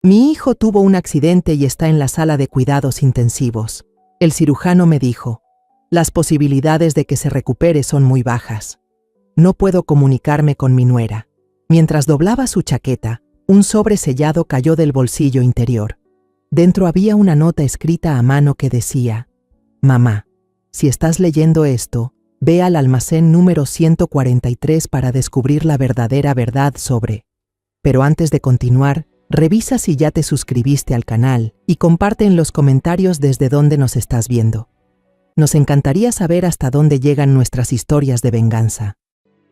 Mi hijo tuvo un accidente y está en la sala de cuidados intensivos. El cirujano me dijo, las posibilidades de que se recupere son muy bajas. No puedo comunicarme con mi nuera. Mientras doblaba su chaqueta, un sobre sellado cayó del bolsillo interior. Dentro había una nota escrita a mano que decía, «Mamá, si estás leyendo esto, ve al almacén número 143 para descubrir la verdadera verdad sobre». Pero antes de continuar, revisa si ya te suscribiste al canal y comparte en los comentarios desde dónde nos estás viendo. Nos encantaría saber hasta dónde llegan nuestras historias de venganza.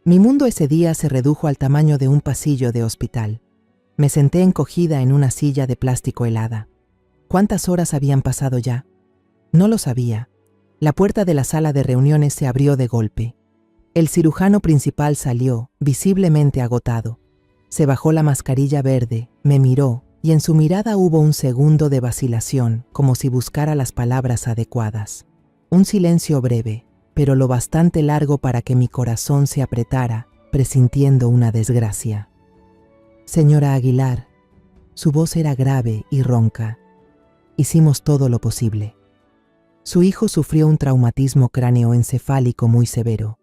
Mi mundo ese día se redujo al tamaño de un pasillo de hospital. Me senté encogida en una silla de plástico helada. ¿Cuántas horas habían pasado ya? No lo sabía. La puerta de la sala de reuniones se abrió de golpe. El cirujano principal salió, visiblemente agotado. Se bajó la mascarilla verde, me miró, y en su mirada hubo un segundo de vacilación, como si buscara las palabras adecuadas. Un silencio breve, pero lo bastante largo para que mi corazón se apretara, presintiendo una desgracia. «Señora Aguilar», su voz era grave y ronca. «Hicimos todo lo posible. Su hijo sufrió un traumatismo cráneoencefálico muy severo.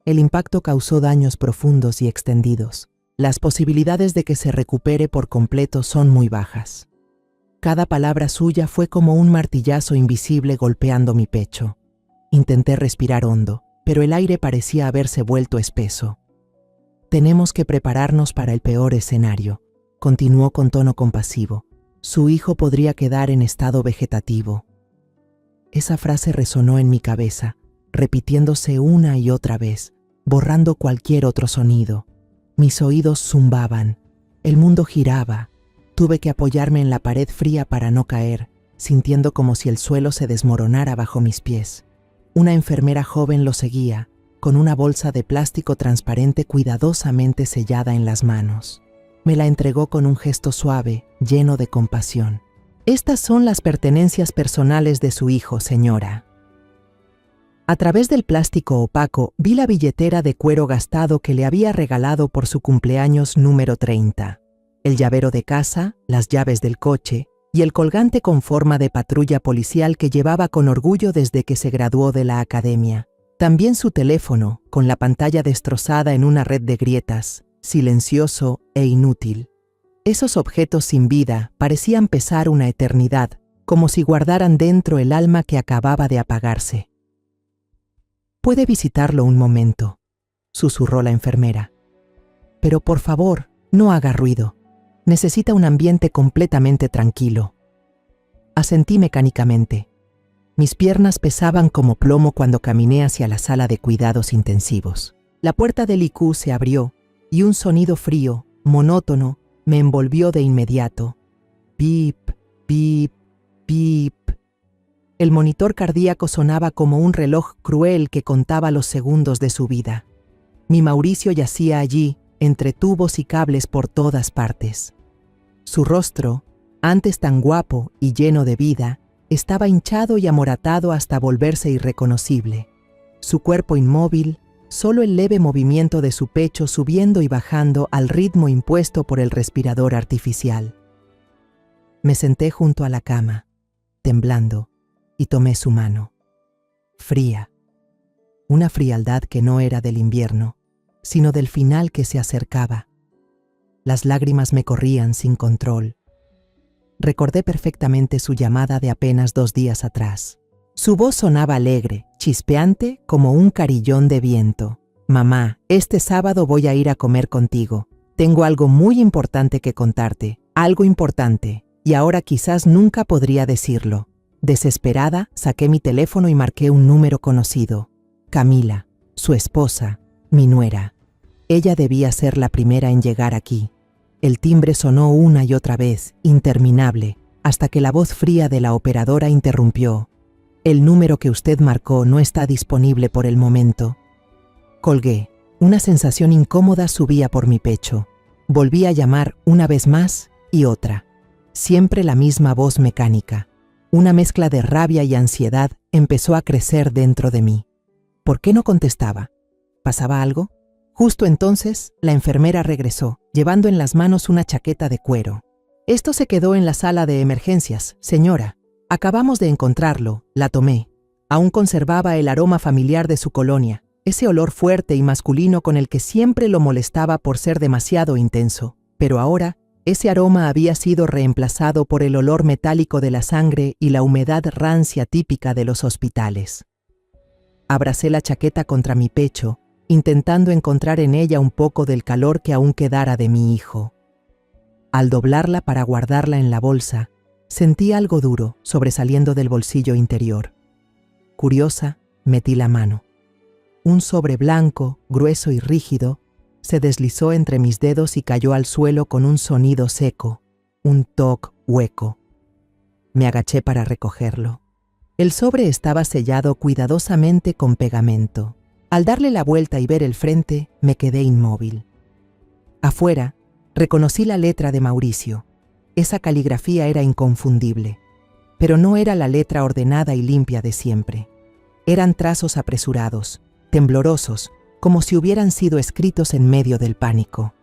El impacto causó daños profundos y extendidos. Las posibilidades de que se recupere por completo son muy bajas». Cada palabra suya fue como un martillazo invisible golpeando mi pecho. Intenté respirar hondo, pero el aire parecía haberse vuelto espeso. «Tenemos que prepararnos para el peor escenario», continuó con tono compasivo. «Su hijo podría quedar en estado vegetativo». Esa frase resonó en mi cabeza, repitiéndose una y otra vez, borrando cualquier otro sonido. Mis oídos zumbaban, el mundo giraba. Tuve que apoyarme en la pared fría para no caer, sintiendo como si el suelo se desmoronara bajo mis pies. Una enfermera joven lo seguía, con una bolsa de plástico transparente cuidadosamente sellada en las manos. Me la entregó con un gesto suave, lleno de compasión. «Estas son las pertenencias personales de su hijo, señora». A través del plástico opaco vi la billetera de cuero gastado que le había regalado por su cumpleaños número 30, el llavero de casa, las llaves del coche y el colgante con forma de patrulla policial que llevaba con orgullo desde que se graduó de la academia. También su teléfono, con la pantalla destrozada en una red de grietas, silencioso e inútil. Esos objetos sin vida parecían pesar una eternidad, como si guardaran dentro el alma que acababa de apagarse. «Puede visitarlo un momento», susurró la enfermera. «Pero por favor, no haga ruido. Necesita un ambiente completamente tranquilo». Asentí mecánicamente. Mis piernas pesaban como plomo cuando caminé hacia la sala de cuidados intensivos. La puerta del ICU se abrió y un sonido frío, monótono, me envolvió de inmediato. Pip, pip, pip. El monitor cardíaco sonaba como un reloj cruel que contaba los segundos de su vida. Mi Mauricio yacía allí, entre tubos y cables por todas partes. Su rostro, antes tan guapo y lleno de vida, estaba hinchado y amoratado hasta volverse irreconocible. Su cuerpo inmóvil, solo el leve movimiento de su pecho subiendo y bajando al ritmo impuesto por el respirador artificial. Me senté junto a la cama, temblando, y tomé su mano. Fría. Una frialdad que no era del invierno, sino del final que se acercaba. Las lágrimas me corrían sin control. Recordé perfectamente su llamada de apenas 2 días atrás. Su voz sonaba alegre, chispeante como un carillón de viento. «Mamá, este sábado voy a ir a comer contigo. Tengo algo muy importante que contarte, algo importante, y ahora quizás nunca podría decirlo». Desesperada, saqué mi teléfono y marqué un número conocido. Camila, su esposa, mi nuera. Ella debía ser la primera en llegar aquí. El timbre sonó una y otra vez, interminable, hasta que la voz fría de la operadora interrumpió. «El número que usted marcó no está disponible por el momento». Colgué. Una sensación incómoda subía por mi pecho. Volví a llamar una vez más y otra. Siempre la misma voz mecánica. Una mezcla de rabia y ansiedad empezó a crecer dentro de mí. ¿Por qué no contestaba? ¿Pasaba algo? Justo entonces, la enfermera regresó, llevando en las manos una chaqueta de cuero. Esto se quedó en la sala de emergencias, señora. Acabamos de encontrarlo, la tomé. Aún conservaba el aroma familiar de su colonia, ese olor fuerte y masculino con el que siempre lo molestaba por ser demasiado intenso. Pero ahora, ese aroma había sido reemplazado por el olor metálico de la sangre y la humedad rancia típica de los hospitales. Abracé la chaqueta contra mi pecho, intentando encontrar en ella un poco del calor que aún quedara de mi hijo. Al doblarla para guardarla en la bolsa, sentí algo duro sobresaliendo del bolsillo interior. Curiosa, metí la mano. Un sobre blanco, grueso y rígido, se deslizó entre mis dedos y cayó al suelo con un sonido seco, un toc hueco. Me agaché para recogerlo. El sobre estaba sellado cuidadosamente con pegamento. Al darle la vuelta y ver el frente, me quedé inmóvil. Afuera, reconocí la letra de Mauricio. Esa caligrafía era inconfundible, pero no era la letra ordenada y limpia de siempre. Eran trazos apresurados, temblorosos, como si hubieran sido escritos en medio del pánico.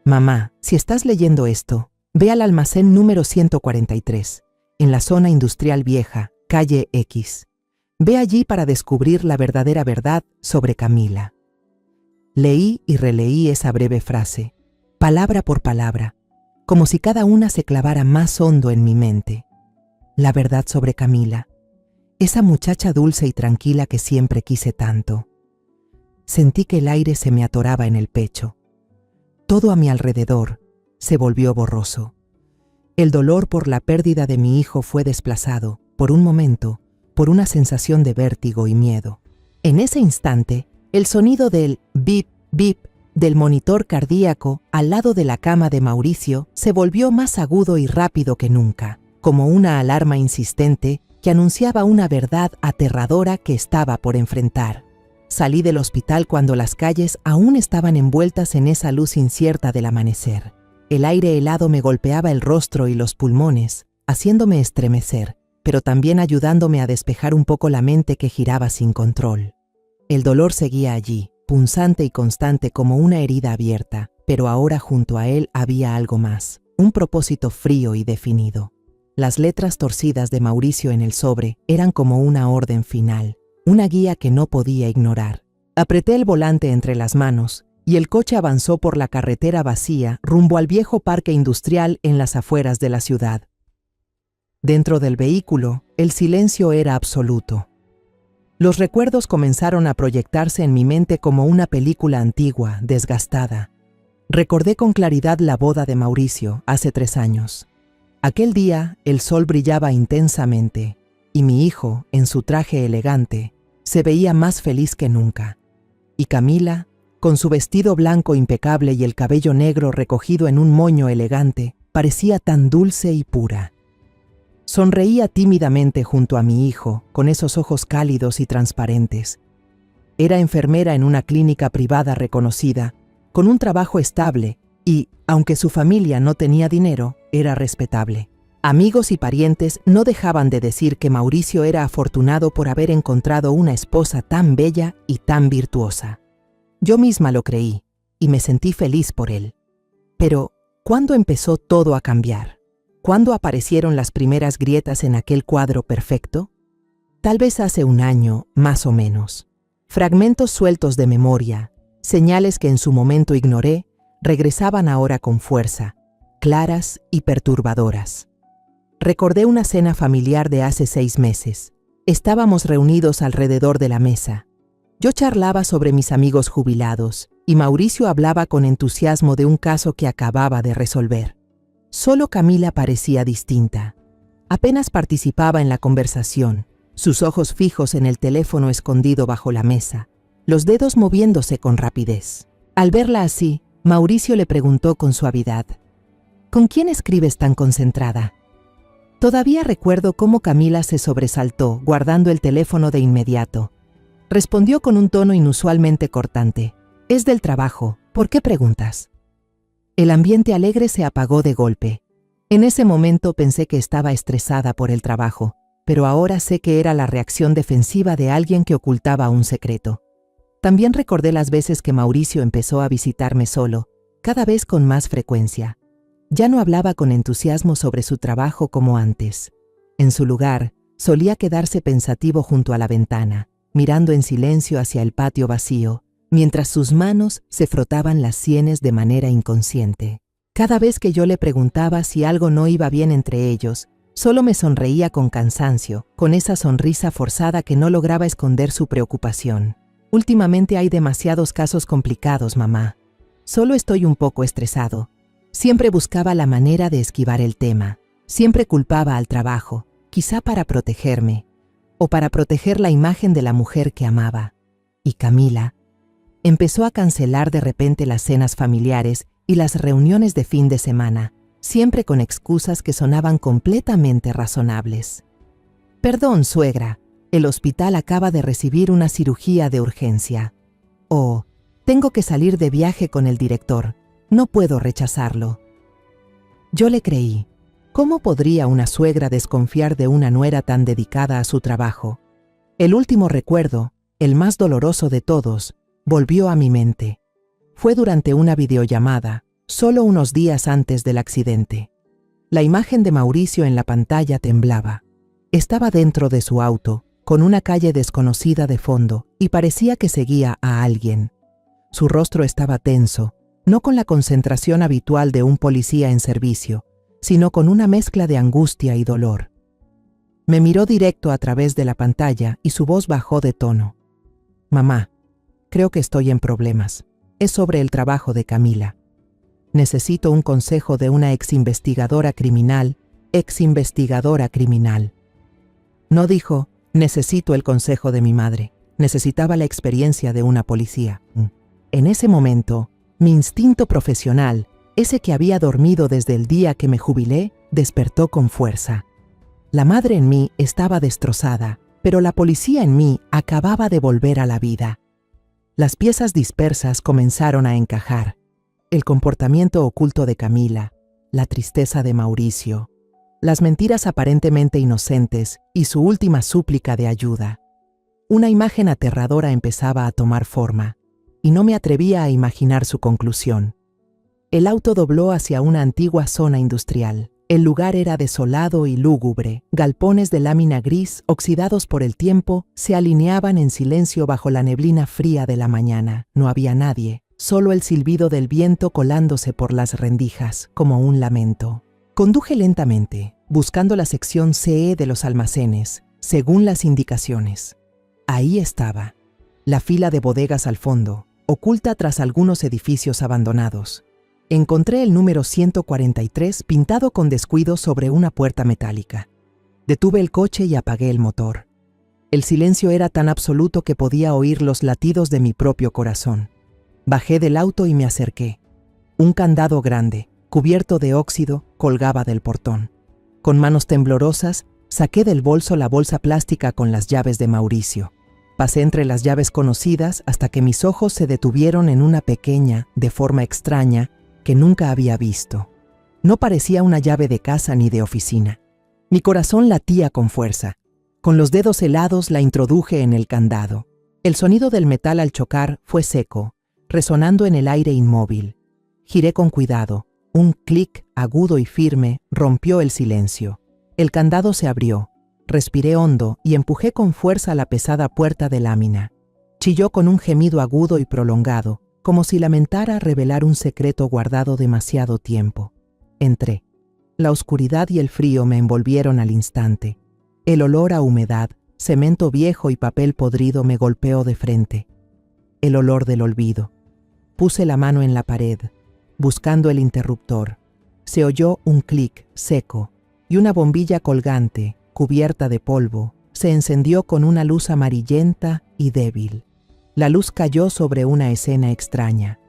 Mamá, si estás leyendo esto, ve al almacén número 143, en la zona industrial vieja, calle X. Ve allí para descubrir la verdadera verdad sobre Camila. Leí y releí esa breve frase, palabra por palabra, como si cada una se clavara más hondo en mi mente. La verdad sobre Camila, esa muchacha dulce y tranquila que siempre quise tanto. Sentí que el aire se me atoraba en el pecho. Todo a mi alrededor se volvió borroso. El dolor por la pérdida de mi hijo fue desplazado, por un momento, por una sensación de vértigo y miedo. En ese instante, el sonido del bip, bip del monitor cardíaco al lado de la cama de Mauricio se volvió más agudo y rápido que nunca, como una alarma insistente que anunciaba una verdad aterradora que estaba por enfrentar. Salí del hospital cuando las calles aún estaban envueltas en esa luz incierta del amanecer. El aire helado me golpeaba el rostro y los pulmones, haciéndome estremecer, pero también ayudándome a despejar un poco la mente que giraba sin control. El dolor seguía allí, punzante y constante como una herida abierta, pero ahora junto a él había algo más, un propósito frío y definido. Las letras torcidas de Mauricio en el sobre eran como una orden final, una guía que no podía ignorar. Apreté el volante entre las manos y el coche avanzó por la carretera vacía rumbo al viejo parque industrial en las afueras de la ciudad. Dentro del vehículo, el silencio era absoluto. Los recuerdos comenzaron a proyectarse en mi mente como una película antigua, desgastada. Recordé con claridad la boda de Mauricio hace 3 años. Aquel día, el sol brillaba intensamente y mi hijo, en su traje elegante, se veía más feliz que nunca. Y Camila, con su vestido blanco impecable y el cabello negro recogido en un moño elegante, parecía tan dulce y pura. Sonreía tímidamente junto a mi hijo, con esos ojos cálidos y transparentes. Era enfermera en una clínica privada reconocida, con un trabajo estable y, aunque su familia no tenía dinero, era respetable. Amigos y parientes no dejaban de decir que Mauricio era afortunado por haber encontrado una esposa tan bella y tan virtuosa. Yo misma lo creí y me sentí feliz por él. Pero, ¿cuándo empezó todo a cambiar? ¿Cuándo aparecieron las primeras grietas en aquel cuadro perfecto? Tal vez hace 1 año, más o menos. Fragmentos sueltos de memoria, señales que en su momento ignoré, regresaban ahora con fuerza, claras y perturbadoras. Recordé una cena familiar de hace 6 meses. Estábamos reunidos alrededor de la mesa. Yo charlaba sobre mis amigos jubilados y Mauricio hablaba con entusiasmo de un caso que acababa de resolver. Solo Camila parecía distinta. Apenas participaba en la conversación, sus ojos fijos en el teléfono escondido bajo la mesa, los dedos moviéndose con rapidez. Al verla así, Mauricio le preguntó con suavidad: ¿Con quién escribes tan concentrada? Todavía recuerdo cómo Camila se sobresaltó, guardando el teléfono de inmediato. Respondió con un tono inusualmente cortante: «Es del trabajo, ¿por qué preguntas?». El ambiente alegre se apagó de golpe. En ese momento pensé que estaba estresada por el trabajo, pero ahora sé que era la reacción defensiva de alguien que ocultaba un secreto. También recordé las veces que Mauricio empezó a visitarme solo, cada vez con más frecuencia. Ya no hablaba con entusiasmo sobre su trabajo como antes. En su lugar, solía quedarse pensativo junto a la ventana, mirando en silencio hacia el patio vacío, mientras sus manos se frotaban las sienes de manera inconsciente. Cada vez que yo le preguntaba si algo no iba bien entre ellos, solo me sonreía con cansancio, con esa sonrisa forzada que no lograba esconder su preocupación. Últimamente hay demasiados casos complicados, mamá. Solo estoy un poco estresado. Siempre buscaba la manera de esquivar el tema. Siempre culpaba al trabajo, quizá para protegerme, o para proteger la imagen de la mujer que amaba. Y Camila empezó a cancelar de repente las cenas familiares y las reuniones de fin de semana, siempre con excusas que sonaban completamente razonables. Perdón, suegra, el hospital acaba de recibir una cirugía de urgencia. O, tengo que salir de viaje con el director, no puedo rechazarlo. Yo le creí. ¿Cómo podría una suegra desconfiar de una nuera tan dedicada a su trabajo? El último recuerdo, el más doloroso de todos, volvió a mi mente. Fue durante una videollamada, solo unos días antes del accidente. La imagen de Mauricio en la pantalla temblaba. Estaba dentro de su auto, con una calle desconocida de fondo, y parecía que seguía a alguien. Su rostro estaba tenso, no con la concentración habitual de un policía en servicio, sino con una mezcla de angustia y dolor. Me miró directo a través de la pantalla y su voz bajó de tono. Mamá, creo que estoy en problemas. Es sobre el trabajo de Camila. Necesito un consejo de una ex-investigadora criminal. No dijo, necesito el consejo de mi madre. Necesitaba la experiencia de una policía. En ese momento, mi instinto profesional, ese que había dormido desde el día que me jubilé, despertó con fuerza. La madre en mí estaba destrozada, pero la policía en mí acababa de volver a la vida. Las piezas dispersas comenzaron a encajar. El comportamiento oculto de Camila, la tristeza de Mauricio, las mentiras aparentemente inocentes y su última súplica de ayuda. Una imagen aterradora empezaba a tomar forma, y no me atrevía a imaginar su conclusión. El auto dobló hacia una antigua zona industrial. El lugar era desolado y lúgubre. Galpones de lámina gris, oxidados por el tiempo, se alineaban en silencio bajo la neblina fría de la mañana. No había nadie, solo el silbido del viento colándose por las rendijas, como un lamento. Conduje lentamente, buscando la sección CE de los almacenes, según las indicaciones. Ahí estaba, la fila de bodegas al fondo, oculta tras algunos edificios abandonados. Encontré el número 143 pintado con descuido sobre una puerta metálica. Detuve el coche y apagué el motor. El silencio era tan absoluto que podía oír los latidos de mi propio corazón. Bajé del auto y me acerqué. Un candado grande, cubierto de óxido, colgaba del portón. Con manos temblorosas, saqué del bolso la bolsa plástica con las llaves de Mauricio. Pasé entre las llaves conocidas hasta que mis ojos se detuvieron en una pequeña, de forma extraña, que nunca había visto. No parecía una llave de casa ni de oficina. Mi corazón latía con fuerza. Con los dedos helados la introduje en el candado. El sonido del metal al chocar fue seco, resonando en el aire inmóvil. Giré con cuidado. Un clic agudo y firme rompió el silencio. El candado se abrió. Respiré hondo y empujé con fuerza la pesada puerta de lámina. Chilló con un gemido agudo y prolongado, como si lamentara revelar un secreto guardado demasiado tiempo. Entré. La oscuridad y el frío me envolvieron al instante. El olor a humedad, cemento viejo y papel podrido me golpeó de frente. El olor del olvido. Puse la mano en la pared, buscando el interruptor. Se oyó un clic seco y una bombilla colgante, cubierta de polvo, se encendió con una luz amarillenta y débil. La luz cayó sobre una escena extraña.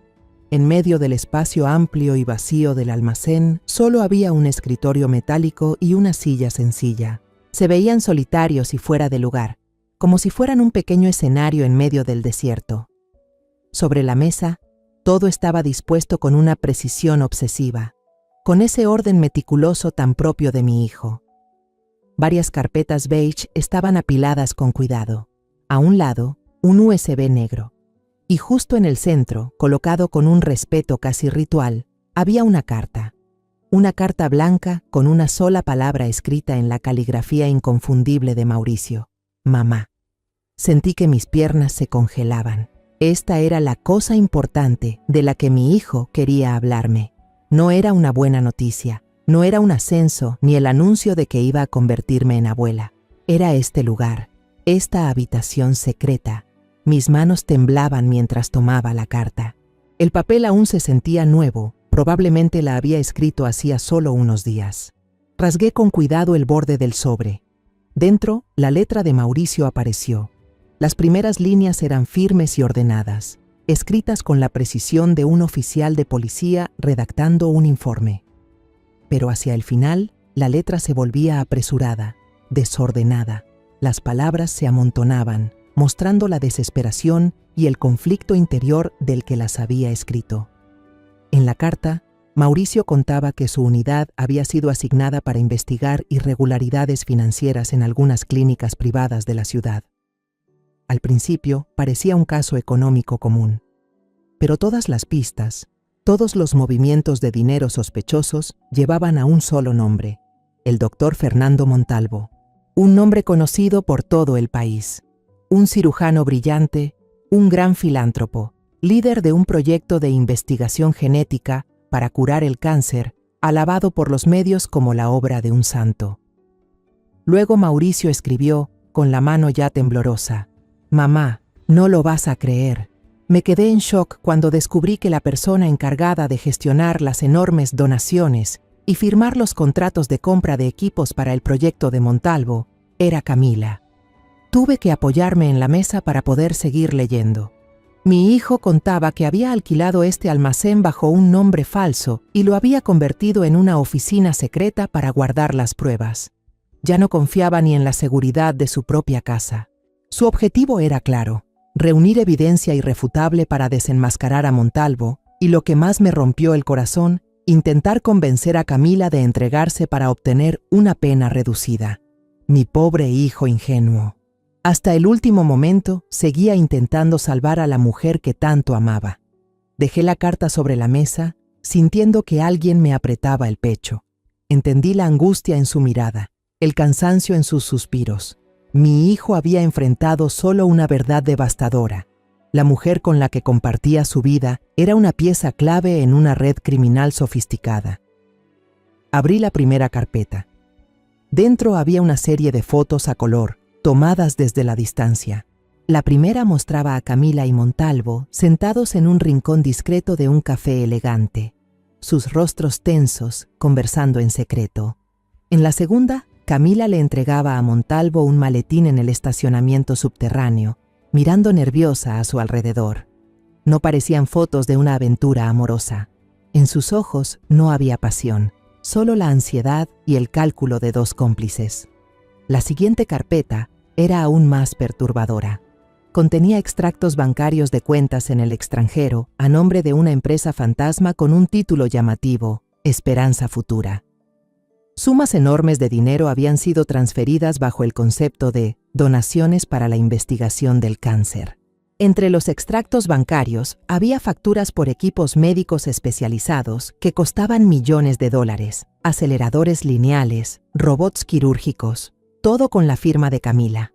En medio del espacio amplio y vacío del almacén, solo había un escritorio metálico y una silla sencilla. Se veían solitarios y fuera de lugar, como si fueran un pequeño escenario en medio del desierto. Sobre la mesa, todo estaba dispuesto con una precisión obsesiva, con ese orden meticuloso tan propio de mi hijo. Varias carpetas beige estaban apiladas con cuidado. A un lado, un USB negro. Y justo en el centro, colocado con un respeto casi ritual, había una carta. Una carta blanca con una sola palabra escrita en la caligrafía inconfundible de Mauricio: mamá. Sentí que mis piernas se congelaban. Esta era la cosa importante de la que mi hijo quería hablarme. No era una buena noticia, no era un ascenso ni el anuncio de que iba a convertirme en abuela. Era este lugar, esta habitación secreta. Mis manos temblaban mientras tomaba la carta. El papel aún se sentía nuevo, probablemente la había escrito hacía solo unos días. Rasgué con cuidado el borde del sobre. Dentro, la letra de Mauricio apareció. Las primeras líneas eran firmes y ordenadas, escritas con la precisión de un oficial de policía redactando un informe. Pero hacia el final, la letra se volvía apresurada, desordenada. Las palabras se amontonaban, mostrando la desesperación y el conflicto interior del que las había escrito. En la carta, Mauricio contaba que su unidad había sido asignada para investigar irregularidades financieras en algunas clínicas privadas de la ciudad. Al principio parecía un caso económico común, pero todas las pistas, todos los movimientos de dinero sospechosos llevaban a un solo nombre: el doctor Fernando Montalvo, un nombre conocido por todo el país, un cirujano brillante, un gran filántropo, líder de un proyecto de investigación genética para curar el cáncer, alabado por los medios como la obra de un santo. Luego Mauricio escribió, con la mano ya temblorosa: mamá, no lo vas a creer. Me quedé en shock cuando descubrí que la persona encargada de gestionar las enormes donaciones y firmar los contratos de compra de equipos para el proyecto de Montalvo era Camila. Tuve que apoyarme en la mesa para poder seguir leyendo. Mi hijo contaba que había alquilado este almacén bajo un nombre falso y lo había convertido en una oficina secreta para guardar las pruebas. Ya no confiaba ni en la seguridad de su propia casa. Su objetivo era claro: reunir evidencia irrefutable para desenmascarar a Montalvo, y lo que más me rompió el corazón, intentar convencer a Camila de entregarse para obtener una pena reducida. Mi pobre hijo ingenuo. Hasta el último momento seguía intentando salvar a la mujer que tanto amaba. Dejé la carta sobre la mesa, sintiendo que alguien me apretaba el pecho. Entendí la angustia en su mirada, el cansancio en sus suspiros. Mi hijo había enfrentado solo una verdad devastadora. La mujer con la que compartía su vida era una pieza clave en una red criminal sofisticada. Abrí la primera carpeta. Dentro había una serie de fotos a color, tomadas desde la distancia. La primera mostraba a Camila y Montalvo sentados en un rincón discreto de un café elegante, sus rostros tensos, conversando en secreto. En la segunda, Camila le entregaba a Montalvo un maletín en el estacionamiento subterráneo, mirando nerviosa a su alrededor. No parecían fotos de una aventura amorosa. En sus ojos no había pasión, solo la ansiedad y el cálculo de dos cómplices. La siguiente carpeta era aún más perturbadora. Contenía extractos bancarios de cuentas en el extranjero a nombre de una empresa fantasma con un título llamativo: Esperanza Futura. Sumas enormes de dinero habían sido transferidas bajo el concepto de donaciones para la investigación del cáncer. Entre los extractos bancarios había facturas por equipos médicos especializados que costaban millones de dólares, aceleradores lineales, robots quirúrgicos, todo con la firma de Camila.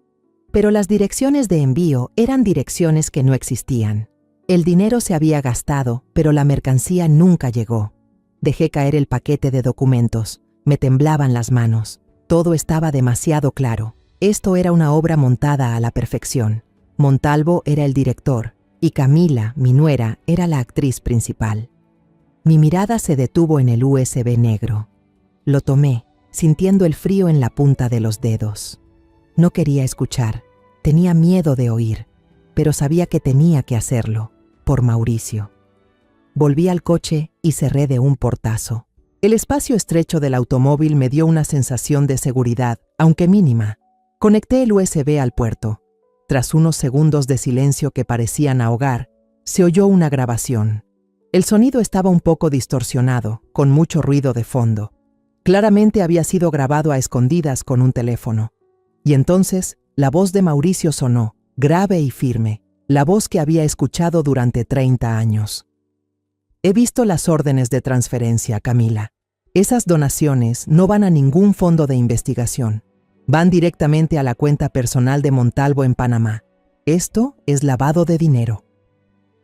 Pero las direcciones de envío eran direcciones que no existían. El dinero se había gastado, pero la mercancía nunca llegó. Dejé caer el paquete de documentos. Me temblaban las manos. Todo estaba demasiado claro. Esto era una obra montada a la perfección. Montalvo era el director y Camila, mi nuera, era la actriz principal. Mi mirada se detuvo en el USB negro. Lo tomé, sintiendo el frío en la punta de los dedos. No quería escuchar, tenía miedo de oír, pero sabía que tenía que hacerlo, por Mauricio. Volví al coche y cerré de un portazo. El espacio estrecho del automóvil me dio una sensación de seguridad, aunque mínima. Conecté el USB al puerto. Tras unos segundos de silencio que parecían ahogar, se oyó una grabación. El sonido estaba un poco distorsionado, con mucho ruido de fondo. Claramente había sido grabado a escondidas con un teléfono. Y entonces, la voz de Mauricio sonó, grave y firme, la voz que había escuchado durante 30 años. He visto las órdenes de transferencia, Camila. Esas donaciones no van a ningún fondo de investigación. Van directamente a la cuenta personal de Montalvo en Panamá. Esto es lavado de dinero.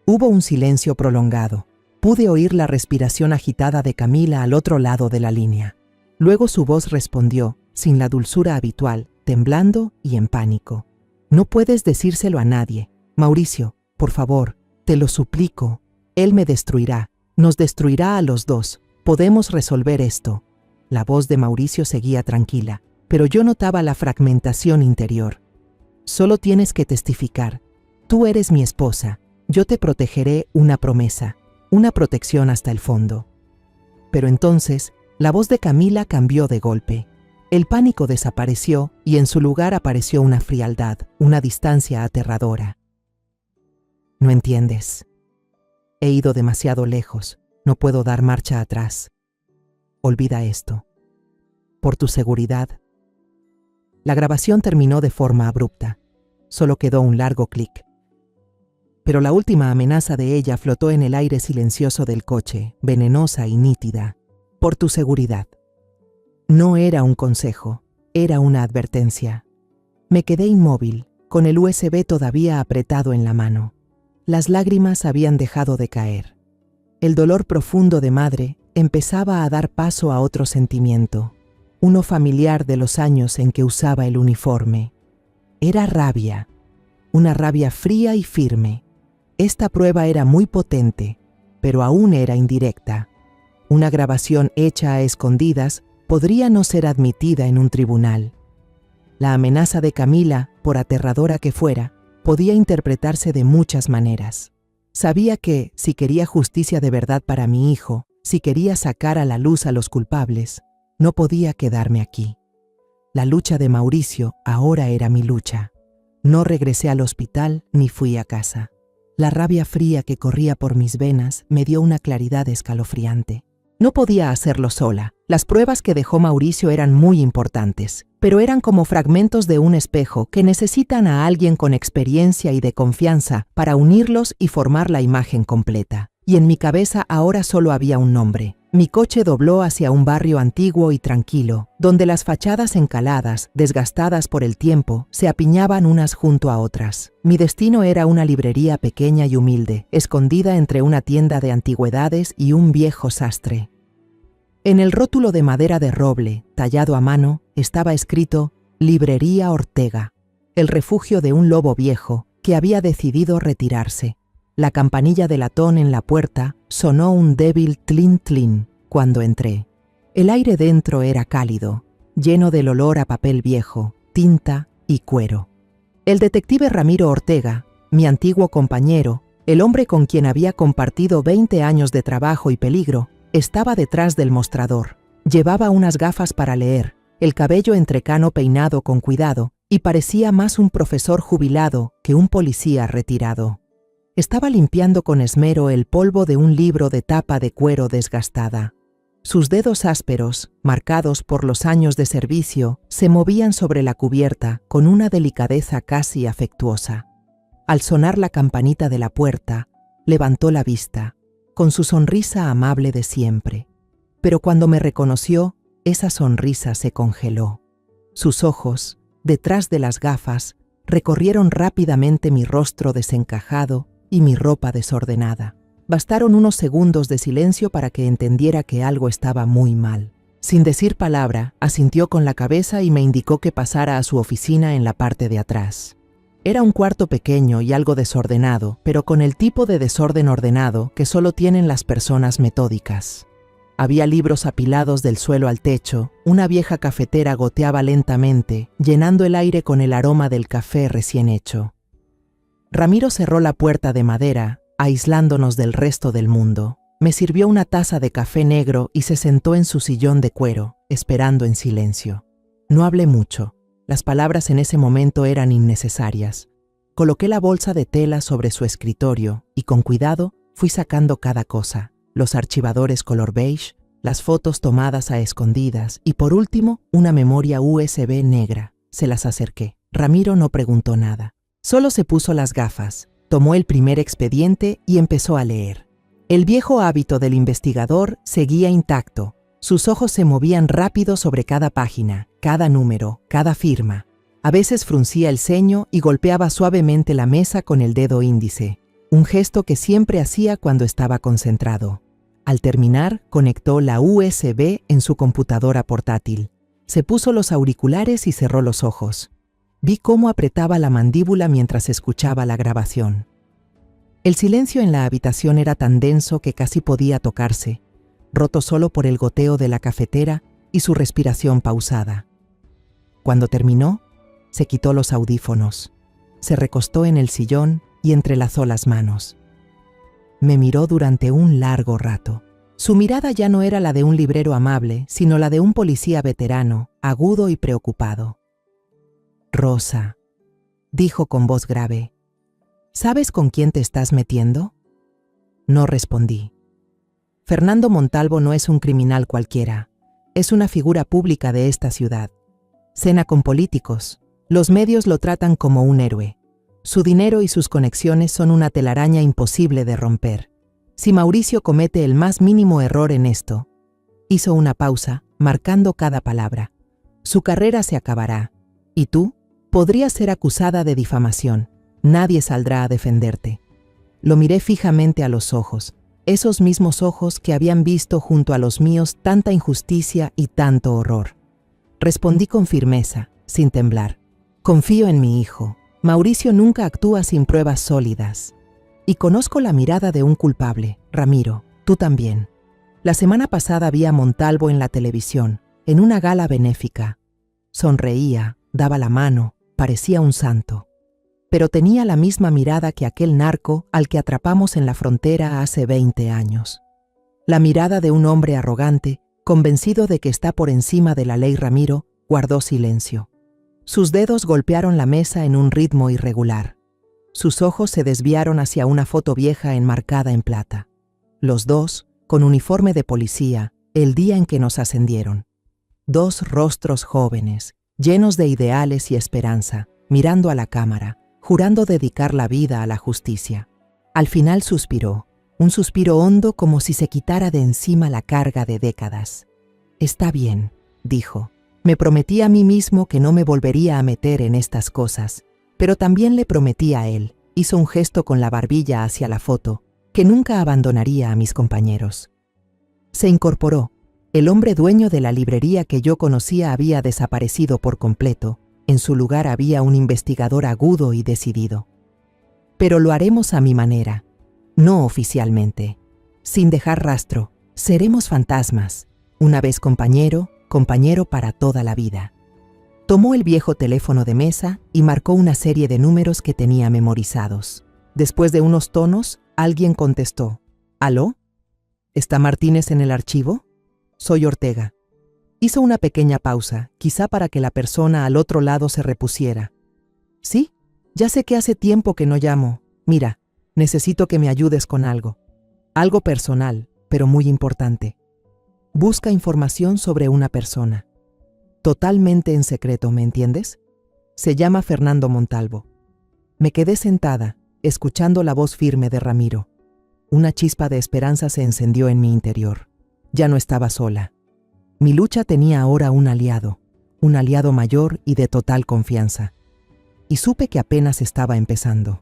Hubo un silencio prolongado. Pude oír la respiración agitada de Camila al otro lado de la línea. Luego su voz respondió, sin la dulzura habitual, temblando y en pánico. No puedes decírselo a nadie. Mauricio, por favor, te lo suplico. Él me destruirá. Nos destruirá a los dos. Podemos resolver esto. La voz de Mauricio seguía tranquila, pero yo notaba la fragmentación interior. Solo tienes que testificar. Tú eres mi esposa. Yo te protegeré, una promesa, una protección hasta el fondo. Pero entonces, la voz de Camila cambió de golpe. El pánico desapareció y en su lugar apareció una frialdad, una distancia aterradora. No entiendes. He ido demasiado lejos. No puedo dar marcha atrás. Olvida esto. Por tu seguridad. La grabación terminó de forma abrupta. Solo quedó un largo clic. Pero la última amenaza de ella flotó en el aire silencioso del coche, venenosa y nítida. Por tu seguridad. No era un consejo, era una advertencia. Me quedé inmóvil, con el USB todavía apretado en la mano. Las lágrimas habían dejado de caer. El dolor profundo de madre empezaba a dar paso a otro sentimiento, uno familiar de los años en que usaba el uniforme. Era rabia, una rabia fría y firme. Esta prueba era muy potente, pero aún era indirecta. Una grabación hecha a escondidas podría no ser admitida en un tribunal. La amenaza de Camila, por aterradora que fuera, podía interpretarse de muchas maneras. Sabía que, si quería justicia de verdad para mi hijo, si quería sacar a la luz a los culpables, no podía quedarme aquí. La lucha de Mauricio ahora era mi lucha. No regresé al hospital ni fui a casa. La rabia fría que corría por mis venas me dio una claridad escalofriante. No podía hacerlo sola. Las pruebas que dejó Mauricio eran muy importantes, pero eran como fragmentos de un espejo que necesitan a alguien con experiencia y de confianza para unirlos y formar la imagen completa. Y en mi cabeza ahora solo había un nombre. Mi coche dobló hacia un barrio antiguo y tranquilo, donde las fachadas encaladas, desgastadas por el tiempo, se apiñaban unas junto a otras. Mi destino era una librería pequeña y humilde, escondida entre una tienda de antigüedades y un viejo sastre. En el rótulo de madera de roble, tallado a mano, estaba escrito Librería Ortega, el refugio de un lobo viejo que había decidido retirarse. La campanilla de latón en la puerta sonó un débil tlin-tlin cuando entré. El aire dentro era cálido, lleno del olor a papel viejo, tinta y cuero. El detective Ramiro Ortega, mi antiguo compañero, el hombre con quien había compartido 20 años de trabajo y peligro, estaba detrás del mostrador. Llevaba unas gafas para leer, el cabello entrecano peinado con cuidado, y parecía más un profesor jubilado que un policía retirado. Estaba limpiando con esmero el polvo de un libro de tapa de cuero desgastada. Sus dedos ásperos, marcados por los años de servicio, se movían sobre la cubierta con una delicadeza casi afectuosa. Al sonar la campanita de la puerta, levantó la vista, con su sonrisa amable de siempre. Pero cuando me reconoció, esa sonrisa se congeló. Sus ojos, detrás de las gafas, recorrieron rápidamente mi rostro desencajado y mi ropa desordenada. Bastaron unos segundos de silencio para que entendiera que algo estaba muy mal. Sin decir palabra, asintió con la cabeza y me indicó que pasara a su oficina en la parte de atrás. Era un cuarto pequeño y algo desordenado, pero con el tipo de desorden ordenado que solo tienen las personas metódicas. Había libros apilados del suelo al techo, una vieja cafetera goteaba lentamente, llenando el aire con el aroma del café recién hecho. Ramiro cerró la puerta de madera, aislándonos del resto del mundo. Me sirvió una taza de café negro y se sentó en su sillón de cuero, esperando en silencio. No hablé mucho. Las palabras en ese momento eran innecesarias. Coloqué la bolsa de tela sobre su escritorio y con cuidado fui sacando cada cosa. Los archivadores color beige, las fotos tomadas a escondidas y por último una memoria USB negra. Se las acerqué. Ramiro no preguntó nada. Solo se puso las gafas, tomó el primer expediente y empezó a leer. El viejo hábito del investigador seguía intacto. Sus ojos se movían rápido sobre cada página, cada número, cada firma. A veces fruncía el ceño y golpeaba suavemente la mesa con el dedo índice, un gesto que siempre hacía cuando estaba concentrado. Al terminar, conectó la USB en su computadora portátil. Se puso los auriculares y cerró los ojos. Vi cómo apretaba la mandíbula mientras escuchaba la grabación. El silencio en la habitación era tan denso que casi podía tocarse, roto solo por el goteo de la cafetera y su respiración pausada. Cuando terminó, se quitó los audífonos, se recostó en el sillón y entrelazó las manos. Me miró durante un largo rato. Su mirada ya no era la de un librero amable, sino la de un policía veterano, agudo y preocupado. «Rosa», dijo con voz grave, «¿sabes con quién te estás metiendo?» No respondí. Fernando Montalvo no es un criminal cualquiera. Es una figura pública de esta ciudad. Cena con políticos. Los medios lo tratan como un héroe. Su dinero y sus conexiones son una telaraña imposible de romper. Si Mauricio comete el más mínimo error en esto, hizo una pausa, marcando cada palabra. Su carrera se acabará. ¿Y tú? Podrías ser acusada de difamación. Nadie saldrá a defenderte. Lo miré fijamente a los ojos, esos mismos ojos que habían visto junto a los míos tanta injusticia y tanto horror. Respondí con firmeza, sin temblar. Confío en mi hijo. Mauricio nunca actúa sin pruebas sólidas. Y conozco la mirada de un culpable, Ramiro, tú también. La semana pasada vi a Montalvo en la televisión, en una gala benéfica. Sonreía, daba la mano, parecía un santo. Pero tenía la misma mirada que aquel narco al que atrapamos en la frontera hace 20 años. La mirada de un hombre arrogante, convencido de que está por encima de la ley. Ramiro guardó silencio. Sus dedos golpearon la mesa en un ritmo irregular. Sus ojos se desviaron hacia una foto vieja enmarcada en plata. Los dos, con uniforme de policía, el día en que nos ascendieron. Dos rostros jóvenes, llenos de ideales y esperanza, mirando a la cámara, jurando dedicar la vida a la justicia. Al final suspiró, un suspiro hondo como si se quitara de encima la carga de décadas. «Está bien», dijo. «Me prometí a mí mismo que no me volvería a meter en estas cosas, pero también le prometí a él», hizo un gesto con la barbilla hacia la foto, «que nunca abandonaría a mis compañeros». Se incorporó. El hombre dueño de la librería que yo conocía había desaparecido por completo. En su lugar había un investigador agudo y decidido. «Pero lo haremos a mi manera, no oficialmente, sin dejar rastro. Seremos fantasmas. Una vez compañero, compañero para toda la vida». Tomó el viejo teléfono de mesa y marcó una serie de números que tenía memorizados. Después de unos tonos, alguien contestó. «¿Aló? ¿Está Martínez en el archivo? Soy Ortega». Hizo una pequeña pausa, quizá para que la persona al otro lado se repusiera. «Sí, ya sé que hace tiempo que no llamo. Mira, necesito que me ayudes con algo. Algo personal, pero muy importante. Busca información sobre una persona. Totalmente en secreto, ¿me entiendes? Se llama Fernando Montalvo». Me quedé sentada, escuchando la voz firme de Ramiro. Una chispa de esperanza se encendió en mi interior. Ya no estaba sola. Mi lucha tenía ahora un aliado mayor y de total confianza. Y supe que apenas estaba empezando.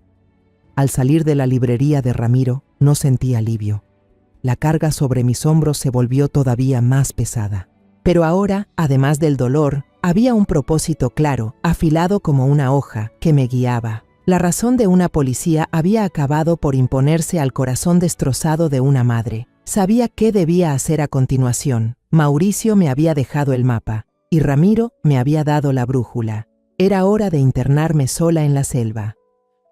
Al salir de la librería de Ramiro, no sentí alivio. La carga sobre mis hombros se volvió todavía más pesada. Pero ahora, además del dolor, había un propósito claro, afilado como una hoja, que me guiaba. La razón de una policía había acabado por imponerse al corazón destrozado de una madre. Sabía qué debía hacer a continuación. Mauricio me había dejado el mapa, y Ramiro me había dado la brújula. Era hora de internarme sola en la selva.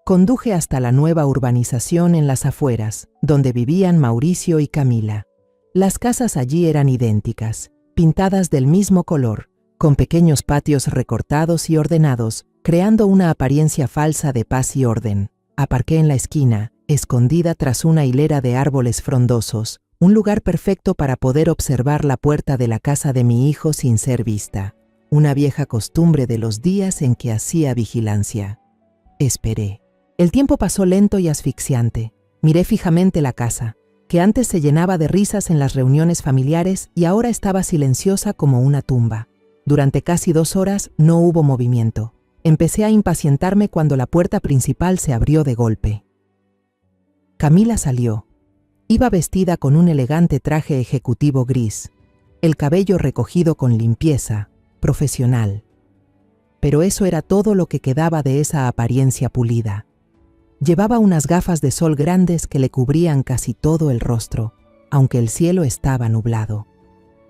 Conduje hasta la nueva urbanización en las afueras, donde vivían Mauricio y Camila. Las casas allí eran idénticas, pintadas del mismo color, con pequeños patios recortados y ordenados, creando una apariencia falsa de paz y orden. Aparqué en la esquina, escondida tras una hilera de árboles frondosos, un lugar perfecto para poder observar la puerta de la casa de mi hijo sin ser vista. Una vieja costumbre de los días en que hacía vigilancia. Esperé. El tiempo pasó lento y asfixiante. Miré fijamente la casa. que antes se llenaba de risas en las reuniones familiares y ahora estaba silenciosa como una tumba. Durante casi 2 horas no hubo movimiento. Empecé a impacientarme cuando la puerta principal se abrió de golpe. Camila salió. Iba vestida con un elegante traje ejecutivo gris, el cabello recogido con limpieza, profesional. Pero eso era todo lo que quedaba de esa apariencia pulida. Llevaba unas gafas de sol grandes que le cubrían casi todo el rostro, aunque el cielo estaba nublado.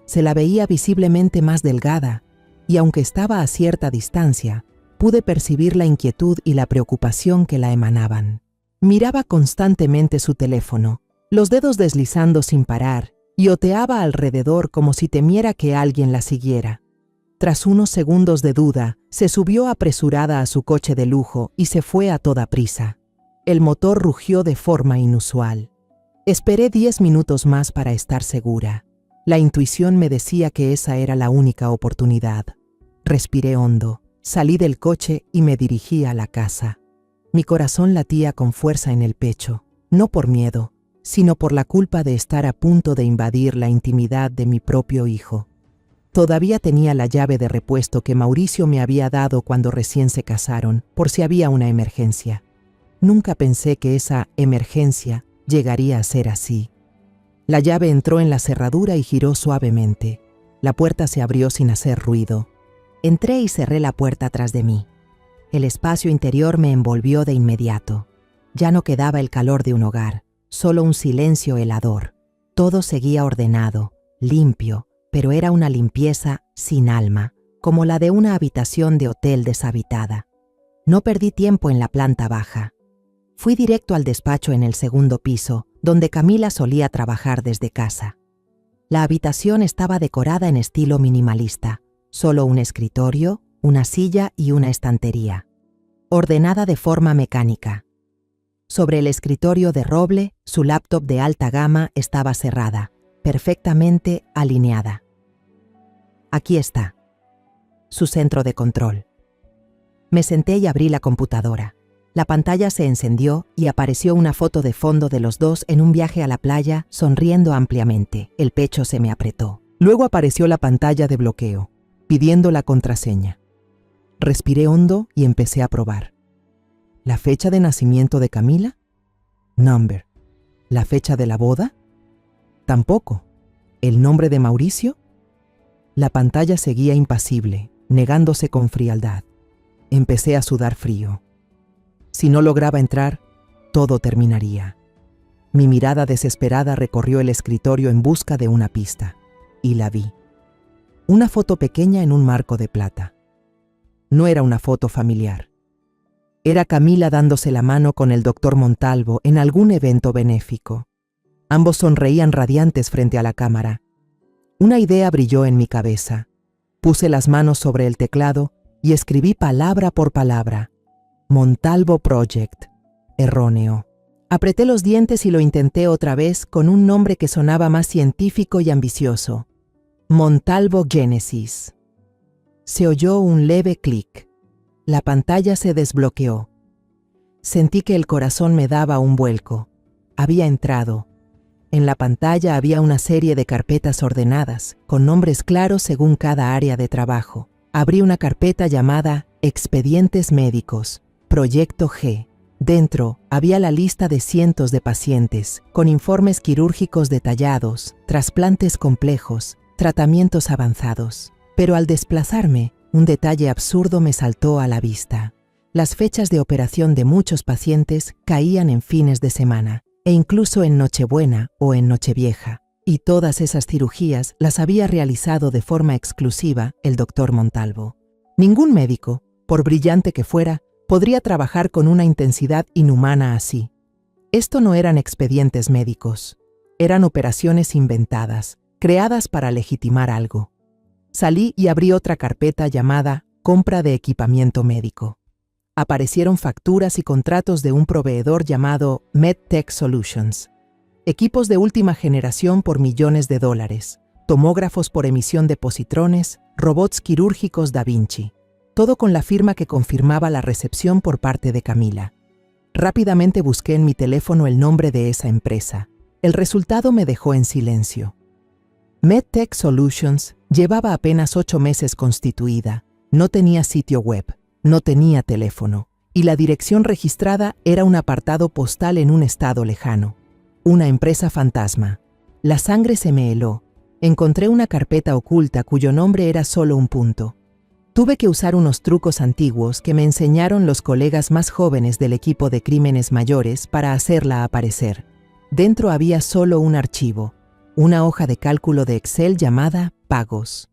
Se la veía visiblemente más delgada, y aunque estaba a cierta distancia, pude percibir la inquietud y la preocupación que la emanaban. Miraba constantemente su teléfono, los dedos deslizando sin parar, y oteaba alrededor como si temiera que alguien la siguiera. Tras unos segundos de duda, se subió apresurada a su coche de lujo y se fue a toda prisa. El motor rugió de forma inusual. Esperé 10 minutos más para estar segura. La intuición me decía que esa era la única oportunidad. Respiré hondo, salí del coche y me dirigí a la casa. Mi corazón latía con fuerza en el pecho, no por miedo, sino por la culpa de estar a punto de invadir la intimidad de mi propio hijo. Todavía tenía la llave de repuesto que Mauricio me había dado cuando recién se casaron, por si había una emergencia. Nunca pensé que esa emergencia llegaría a ser así. La llave entró en la cerradura y giró suavemente. La puerta se abrió sin hacer ruido. Entré y cerré la puerta tras de mí. El espacio interior me envolvió de inmediato. Ya no quedaba el calor de un hogar, solo un silencio helador. Todo seguía ordenado, limpio, pero era una limpieza sin alma, como la de una habitación de hotel deshabitada. No perdí tiempo en la planta baja. Fui directo al despacho en el segundo piso, donde Camila solía trabajar desde casa. La habitación estaba decorada en estilo minimalista, solo un escritorio, una silla y una estantería, ordenada de forma mecánica. Sobre el escritorio de roble, su laptop de alta gama estaba cerrada, perfectamente alineada. Aquí está, su centro de control. Me senté y abrí la computadora. La pantalla se encendió y apareció una foto de fondo de los dos en un viaje a la playa, sonriendo ampliamente. El pecho se me apretó. Luego apareció la pantalla de bloqueo, pidiendo la contraseña. Respiré hondo y empecé a probar. ¿La fecha de nacimiento de Camila? Number. ¿La fecha de la boda? Tampoco. ¿El nombre de Mauricio? La pantalla seguía impasible, negándose con frialdad. Empecé a sudar frío. Si no lograba entrar, todo terminaría. Mi mirada desesperada recorrió el escritorio en busca de una pista, y la vi. Una foto pequeña en un marco de plata. No era una foto familiar. Era Camila dándose la mano con el doctor Montalvo en algún evento benéfico. Ambos sonreían radiantes frente a la cámara. Una idea brilló en mi cabeza. Puse las manos sobre el teclado y escribí palabra por palabra. Montalvo Project. Erróneo. Apreté los dientes y lo intenté otra vez con un nombre que sonaba más científico y ambicioso. Montalvo Genesis. Se oyó un leve clic. La pantalla se desbloqueó. Sentí que el corazón me daba un vuelco. Había entrado. En la pantalla había una serie de carpetas ordenadas, con nombres claros según cada área de trabajo. Abrí una carpeta llamada Expedientes Médicos. Proyecto G. Dentro había la lista de cientos de pacientes, con informes quirúrgicos detallados, trasplantes complejos, tratamientos avanzados. Pero al desplazarme, un detalle absurdo me saltó a la vista. Las fechas de operación de muchos pacientes caían en fines de semana, e incluso en Nochebuena o en Nochevieja. Y todas esas cirugías las había realizado de forma exclusiva el doctor Montalvo. Ningún médico, por brillante que fuera, podría trabajar con una intensidad inhumana así. Esto no eran expedientes médicos, eran operaciones inventadas, creadas para legitimar algo. Salí y abrí otra carpeta llamada Compra de equipamiento médico. Aparecieron facturas y contratos de un proveedor llamado MedTech Solutions. Equipos de última generación por millones de dólares, tomógrafos por emisión de positrones, robots quirúrgicos Da Vinci. Todo con la firma que confirmaba la recepción por parte de Camila. Rápidamente busqué en mi teléfono el nombre de esa empresa. El resultado me dejó en silencio. MedTech Solutions llevaba apenas 8 meses constituida, no tenía sitio web, no tenía teléfono, y la dirección registrada era un apartado postal en un estado lejano. Una empresa fantasma. La sangre se me heló. Encontré una carpeta oculta cuyo nombre era solo un punto. Tuve que usar unos trucos antiguos que me enseñaron los colegas más jóvenes del equipo de crímenes mayores para hacerla aparecer. Dentro había solo un archivo, una hoja de cálculo de Excel llamada Pagos.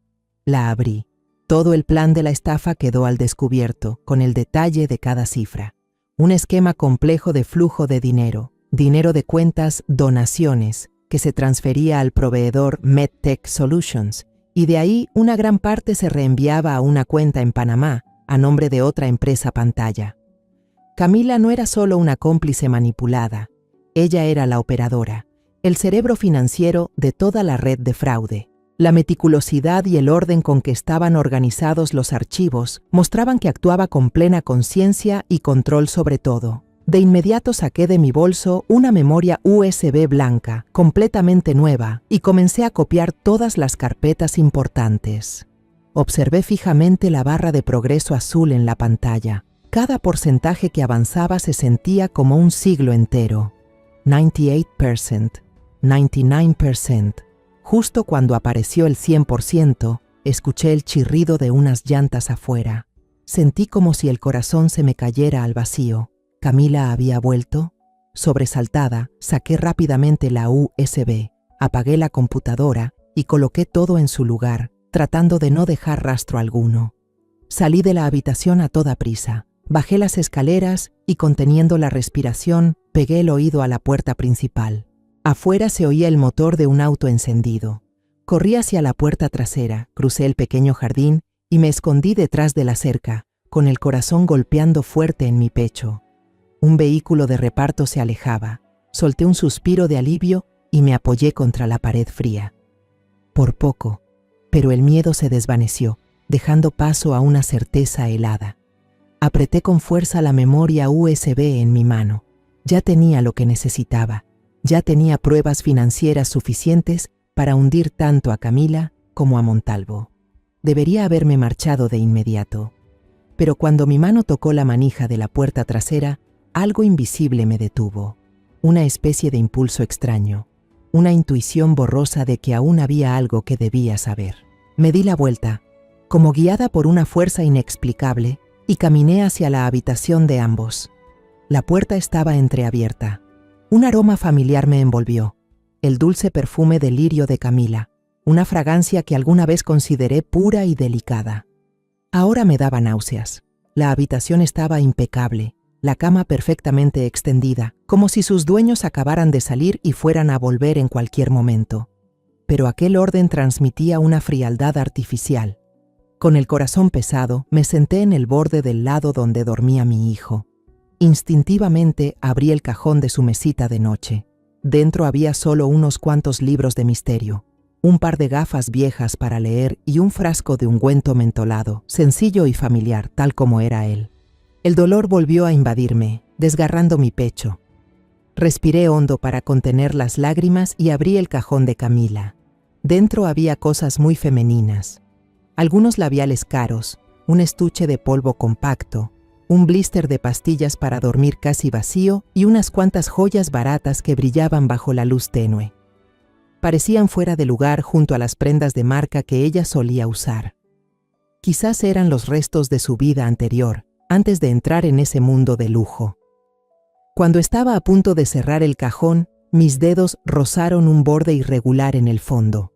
La abrí. Todo el plan de la estafa quedó al descubierto, con el detalle de cada cifra. Un esquema complejo de flujo de dinero de cuentas donaciones, que se transfería al proveedor MedTech Solutions, y de ahí una gran parte se reenviaba a una cuenta en Panamá, a nombre de otra empresa pantalla. Camila no era solo una cómplice manipulada, ella era la operadora, el cerebro financiero de toda la red de fraude. La meticulosidad y el orden con que estaban organizados los archivos mostraban que actuaba con plena conciencia y control sobre todo. De inmediato saqué de mi bolso una memoria USB blanca, completamente nueva, y comencé a copiar todas las carpetas importantes. Observé fijamente la barra de progreso azul en la pantalla. Cada porcentaje que avanzaba se sentía como un siglo entero. 98%, 99%. Justo cuando apareció el 100%, escuché el chirrido de unas llantas afuera. Sentí como si el corazón se me cayera al vacío. ¿Camila había vuelto? Sobresaltada, saqué rápidamente la USB, apagué la computadora y coloqué todo en su lugar, tratando de no dejar rastro alguno. Salí de la habitación a toda prisa, bajé las escaleras y, conteniendo la respiración, pegué el oído a la puerta principal. Afuera se oía el motor de un auto encendido. Corrí hacia la puerta trasera, crucé el pequeño jardín y me escondí detrás de la cerca, con el corazón golpeando fuerte en mi pecho. Un vehículo de reparto se alejaba. Solté un suspiro de alivio y me apoyé contra la pared fría. Por poco, pero el miedo se desvaneció, dejando paso a una certeza helada. Apreté con fuerza la memoria USB en mi mano. Ya tenía lo que necesitaba. Ya tenía pruebas financieras suficientes para hundir tanto a Camila como a Montalvo. Debería haberme marchado de inmediato. Pero cuando mi mano tocó la manija de la puerta trasera, algo invisible me detuvo. Una especie de impulso extraño. Una intuición borrosa de que aún había algo que debía saber. Me di la vuelta, como guiada por una fuerza inexplicable, y caminé hacia la habitación de ambos. La puerta estaba entreabierta. Un aroma familiar me envolvió, el dulce perfume de lirio de Camila, una fragancia que alguna vez consideré pura y delicada. Ahora me daba náuseas. La habitación estaba impecable, la cama perfectamente extendida, como si sus dueños acabaran de salir y fueran a volver en cualquier momento. Pero aquel orden transmitía una frialdad artificial. Con el corazón pesado, me senté en el borde del lado donde dormía mi hijo. Instintivamente abrí el cajón de su mesita de noche. Dentro había solo unos cuantos libros de misterio, un par de gafas viejas para leer y un frasco de ungüento mentolado, sencillo y familiar, tal como era él. El dolor volvió a invadirme, desgarrando mi pecho. Respiré hondo para contener las lágrimas y abrí el cajón de Camila. Dentro había cosas muy femeninas. Algunos labiales caros, un estuche de polvo compacto, un blister de pastillas para dormir casi vacío y unas cuantas joyas baratas que brillaban bajo la luz tenue. Parecían fuera de lugar junto a las prendas de marca que ella solía usar. Quizás eran los restos de su vida anterior, antes de entrar en ese mundo de lujo. Cuando estaba a punto de cerrar el cajón, mis dedos rozaron un borde irregular en el fondo.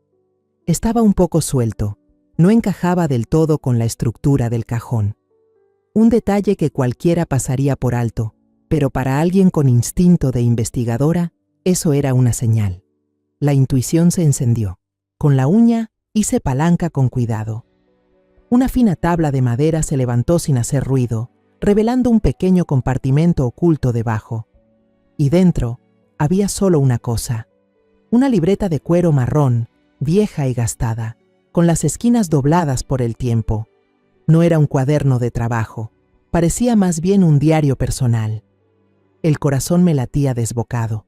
Estaba un poco suelto, no encajaba del todo con la estructura del cajón. Un detalle que cualquiera pasaría por alto, pero para alguien con instinto de investigadora, eso era una señal. La intuición se encendió. Con la uña hice palanca con cuidado. Una fina tabla de madera se levantó sin hacer ruido, revelando un pequeño compartimento oculto debajo. Y dentro había solo una cosa: una libreta de cuero marrón, vieja y gastada, con las esquinas dobladas por el tiempo. No era un cuaderno de trabajo, parecía más bien un diario personal. El corazón me latía desbocado.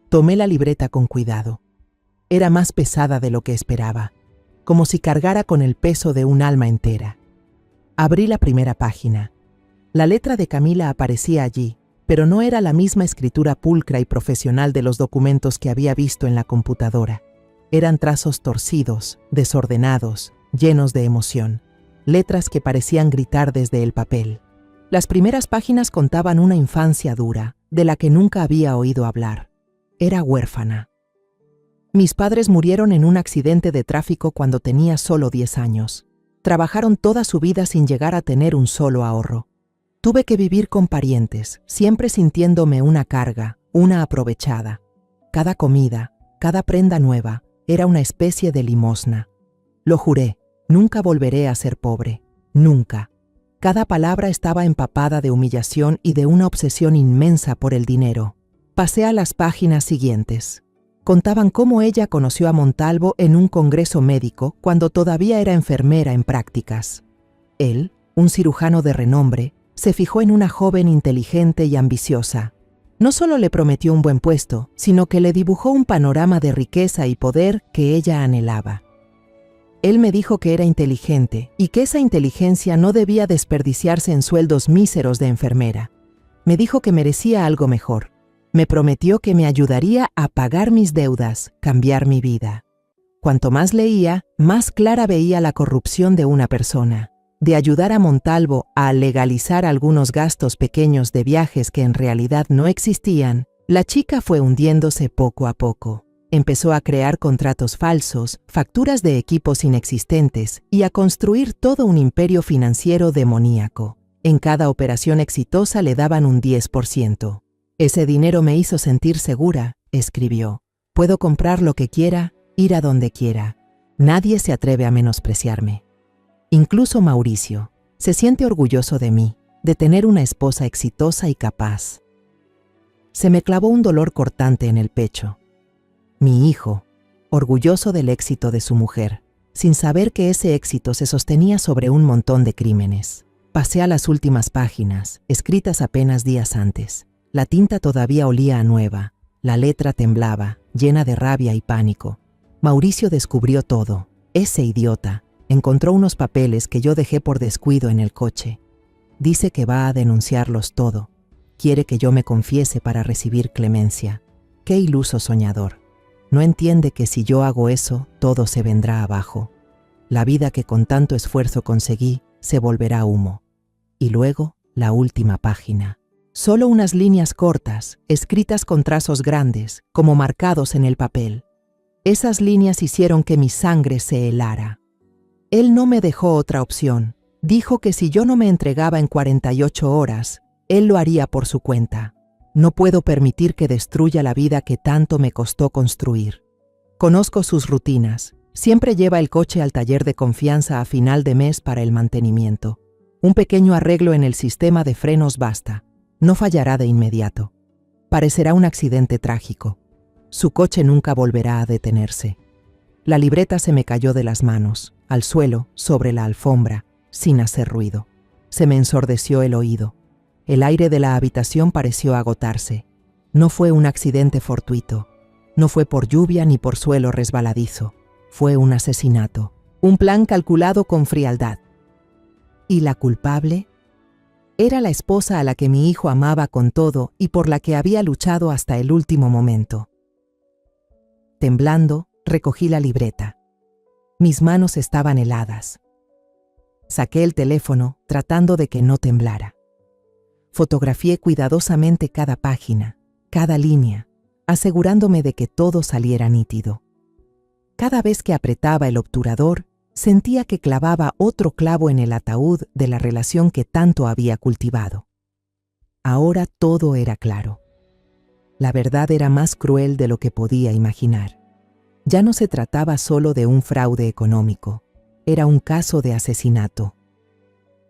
Tomé la libreta con cuidado. Era más pesada de lo que esperaba, como si cargara con el peso de un alma entera. Abrí la primera página. La letra de Camila aparecía allí, pero no era la misma escritura pulcra y profesional de los documentos que había visto en la computadora. Eran trazos torcidos, desordenados, llenos de emoción, letras que parecían gritar desde el papel. Las primeras páginas contaban una infancia dura, de la que nunca había oído hablar. Era huérfana. Mis padres murieron en un accidente de tráfico cuando tenía solo 10 años. Trabajaron toda su vida sin llegar a tener un solo ahorro. Tuve que vivir con parientes, siempre sintiéndome una carga, una aprovechada. Cada comida, cada prenda nueva, era una especie de limosna. Lo juré, nunca volveré a ser pobre, nunca. Cada palabra estaba empapada de humillación y de una obsesión inmensa por el dinero. Pasé a las páginas siguientes. Contaban cómo ella conoció a Montalvo en un congreso médico cuando todavía era enfermera en prácticas. Él, un cirujano de renombre, se fijó en una joven inteligente y ambiciosa. No solo le prometió un buen puesto, sino que le dibujó un panorama de riqueza y poder que ella anhelaba. Él me dijo que era inteligente y que esa inteligencia no debía desperdiciarse en sueldos míseros de enfermera. Me dijo que merecía algo mejor. Me prometió que me ayudaría a pagar mis deudas, cambiar mi vida. Cuanto más leía, más clara veía la corrupción de una persona. De ayudar a Montalvo a legalizar algunos gastos pequeños de viajes que en realidad no existían, la chica fue hundiéndose poco a poco. Empezó a crear contratos falsos, facturas de equipos inexistentes y a construir todo un imperio financiero demoníaco. En cada operación exitosa le daban un 10%. Ese dinero me hizo sentir segura, escribió. Puedo comprar lo que quiera, ir a donde quiera. Nadie se atreve a menospreciarme. Incluso Mauricio se siente orgulloso de mí, de tener una esposa exitosa y capaz. Se me clavó un dolor cortante en el pecho. Mi hijo, orgulloso del éxito de su mujer, sin saber que ese éxito se sostenía sobre un montón de crímenes. Pasé a las últimas páginas, escritas apenas días antes. La tinta todavía olía a nueva, la letra temblaba, llena de rabia y pánico. Mauricio descubrió todo. Ese idiota encontró unos papeles que yo dejé por descuido en el coche. Dice que va a denunciarlos todo. Quiere que yo me confiese para recibir clemencia. Qué iluso soñador. No entiende que si yo hago eso, todo se vendrá abajo. La vida que con tanto esfuerzo conseguí se volverá humo. Y luego, la última página. Solo unas líneas cortas, escritas con trazos grandes, como marcados en el papel. Esas líneas hicieron que mi sangre se helara. Él no me dejó otra opción. Dijo que si yo no me entregaba en 48 horas, él lo haría por su cuenta. No puedo permitir que destruya la vida que tanto me costó construir. Conozco sus rutinas. Siempre lleva el coche al taller de confianza a final de mes para el mantenimiento. Un pequeño arreglo en el sistema de frenos basta. No fallará de inmediato. Parecerá un accidente trágico. Su coche nunca volverá a detenerse. La libreta se me cayó de las manos, al suelo, sobre la alfombra, sin hacer ruido. Se me ensordeció el oído. El aire de la habitación pareció agotarse. No fue un accidente fortuito. No fue por lluvia ni por suelo resbaladizo. Fue un asesinato. Un plan calculado con frialdad. ¿Y la culpable? Era la esposa a la que mi hijo amaba con todo y por la que había luchado hasta el último momento. Temblando, recogí la libreta. Mis manos estaban heladas. Saqué el teléfono, tratando de que no temblara. Fotografié cuidadosamente cada página, cada línea, asegurándome de que todo saliera nítido. Cada vez que apretaba el obturador, sentía que clavaba otro clavo en el ataúd de la relación que tanto había cultivado. Ahora todo era claro. La verdad era más cruel de lo que podía imaginar. Ya no se trataba solo de un fraude económico, era un caso de asesinato.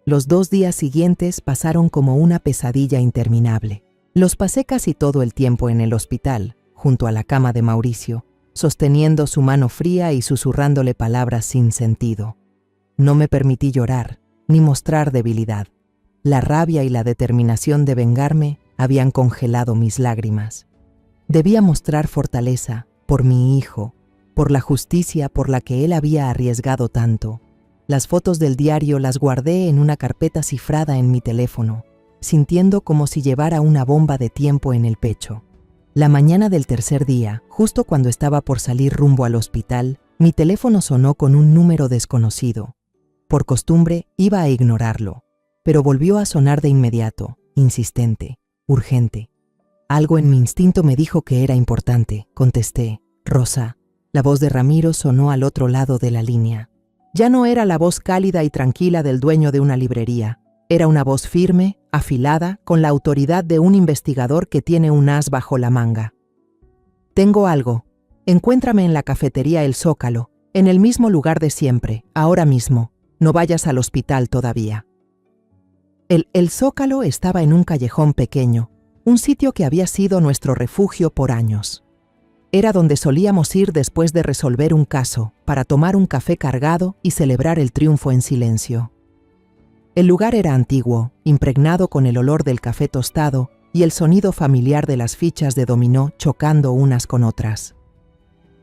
Los 2 días siguientes pasaron como una pesadilla interminable. Los pasé casi todo el tiempo en el hospital, junto a la cama de Mauricio, sosteniendo su mano fría y susurrándole palabras sin sentido. No me permití llorar, ni mostrar debilidad. La rabia y la determinación de vengarme habían congelado mis lágrimas. Debía mostrar fortaleza por mi hijo, por la justicia por la que él había arriesgado tanto. Las fotos del diario las guardé en una carpeta cifrada en mi teléfono, sintiendo como si llevara una bomba de tiempo en el pecho. La mañana del tercer día, justo cuando estaba por salir rumbo al hospital, mi teléfono sonó con un número desconocido. Por costumbre, iba a ignorarlo, pero volvió a sonar de inmediato, insistente, urgente. Algo en mi instinto me dijo que era importante. Contesté. Rosa. La voz de Ramiro sonó al otro lado de la línea. Ya no era la voz cálida y tranquila del dueño de una librería. Era una voz firme, afilada, con la autoridad de un investigador que tiene un as bajo la manga. Tengo algo. Encuéntrame en la cafetería El Zócalo, en el mismo lugar de siempre, ahora mismo. No vayas al hospital todavía. El Zócalo estaba en un callejón pequeño, un sitio que había sido nuestro refugio por años. Era donde solíamos ir después de resolver un caso, para tomar un café cargado y celebrar el triunfo en silencio. El lugar era antiguo, impregnado con el olor del café tostado y el sonido familiar de las fichas de dominó chocando unas con otras.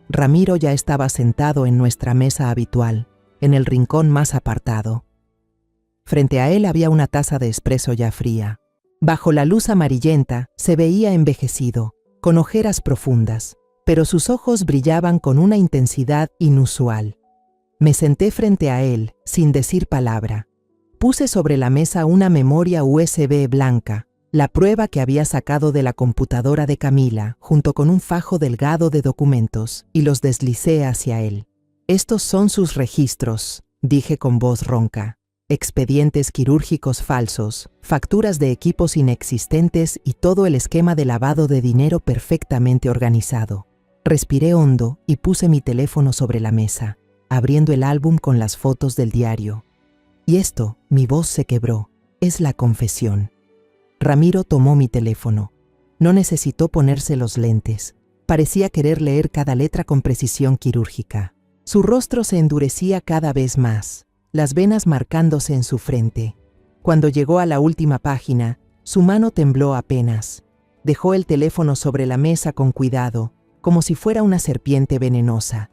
Ramiro ya estaba sentado en nuestra mesa habitual, en el rincón más apartado. Frente a él había una taza de espresso ya fría. Bajo la luz amarillenta se veía envejecido, con ojeras profundas, pero sus ojos brillaban con una intensidad inusual. Me senté frente a él, sin decir palabra. Puse sobre la mesa una memoria USB blanca, la prueba que había sacado de la computadora de Camila, junto con un fajo delgado de documentos, y los deslicé hacia él. «Estos son sus registros», dije con voz ronca. Expedientes quirúrgicos falsos, facturas de equipos inexistentes y todo el esquema de lavado de dinero perfectamente organizado. Respiré hondo y puse mi teléfono sobre la mesa, abriendo el álbum con las fotos del diario. Y esto, mi voz se quebró, es la confesión. Ramiro tomó mi teléfono. No necesitó ponerse los lentes. Parecía querer leer cada letra con precisión quirúrgica. Su rostro se endurecía cada vez más, las venas marcándose en su frente. Cuando llegó a la última página, su mano tembló apenas. Dejó el teléfono sobre la mesa con cuidado, como si fuera una serpiente venenosa.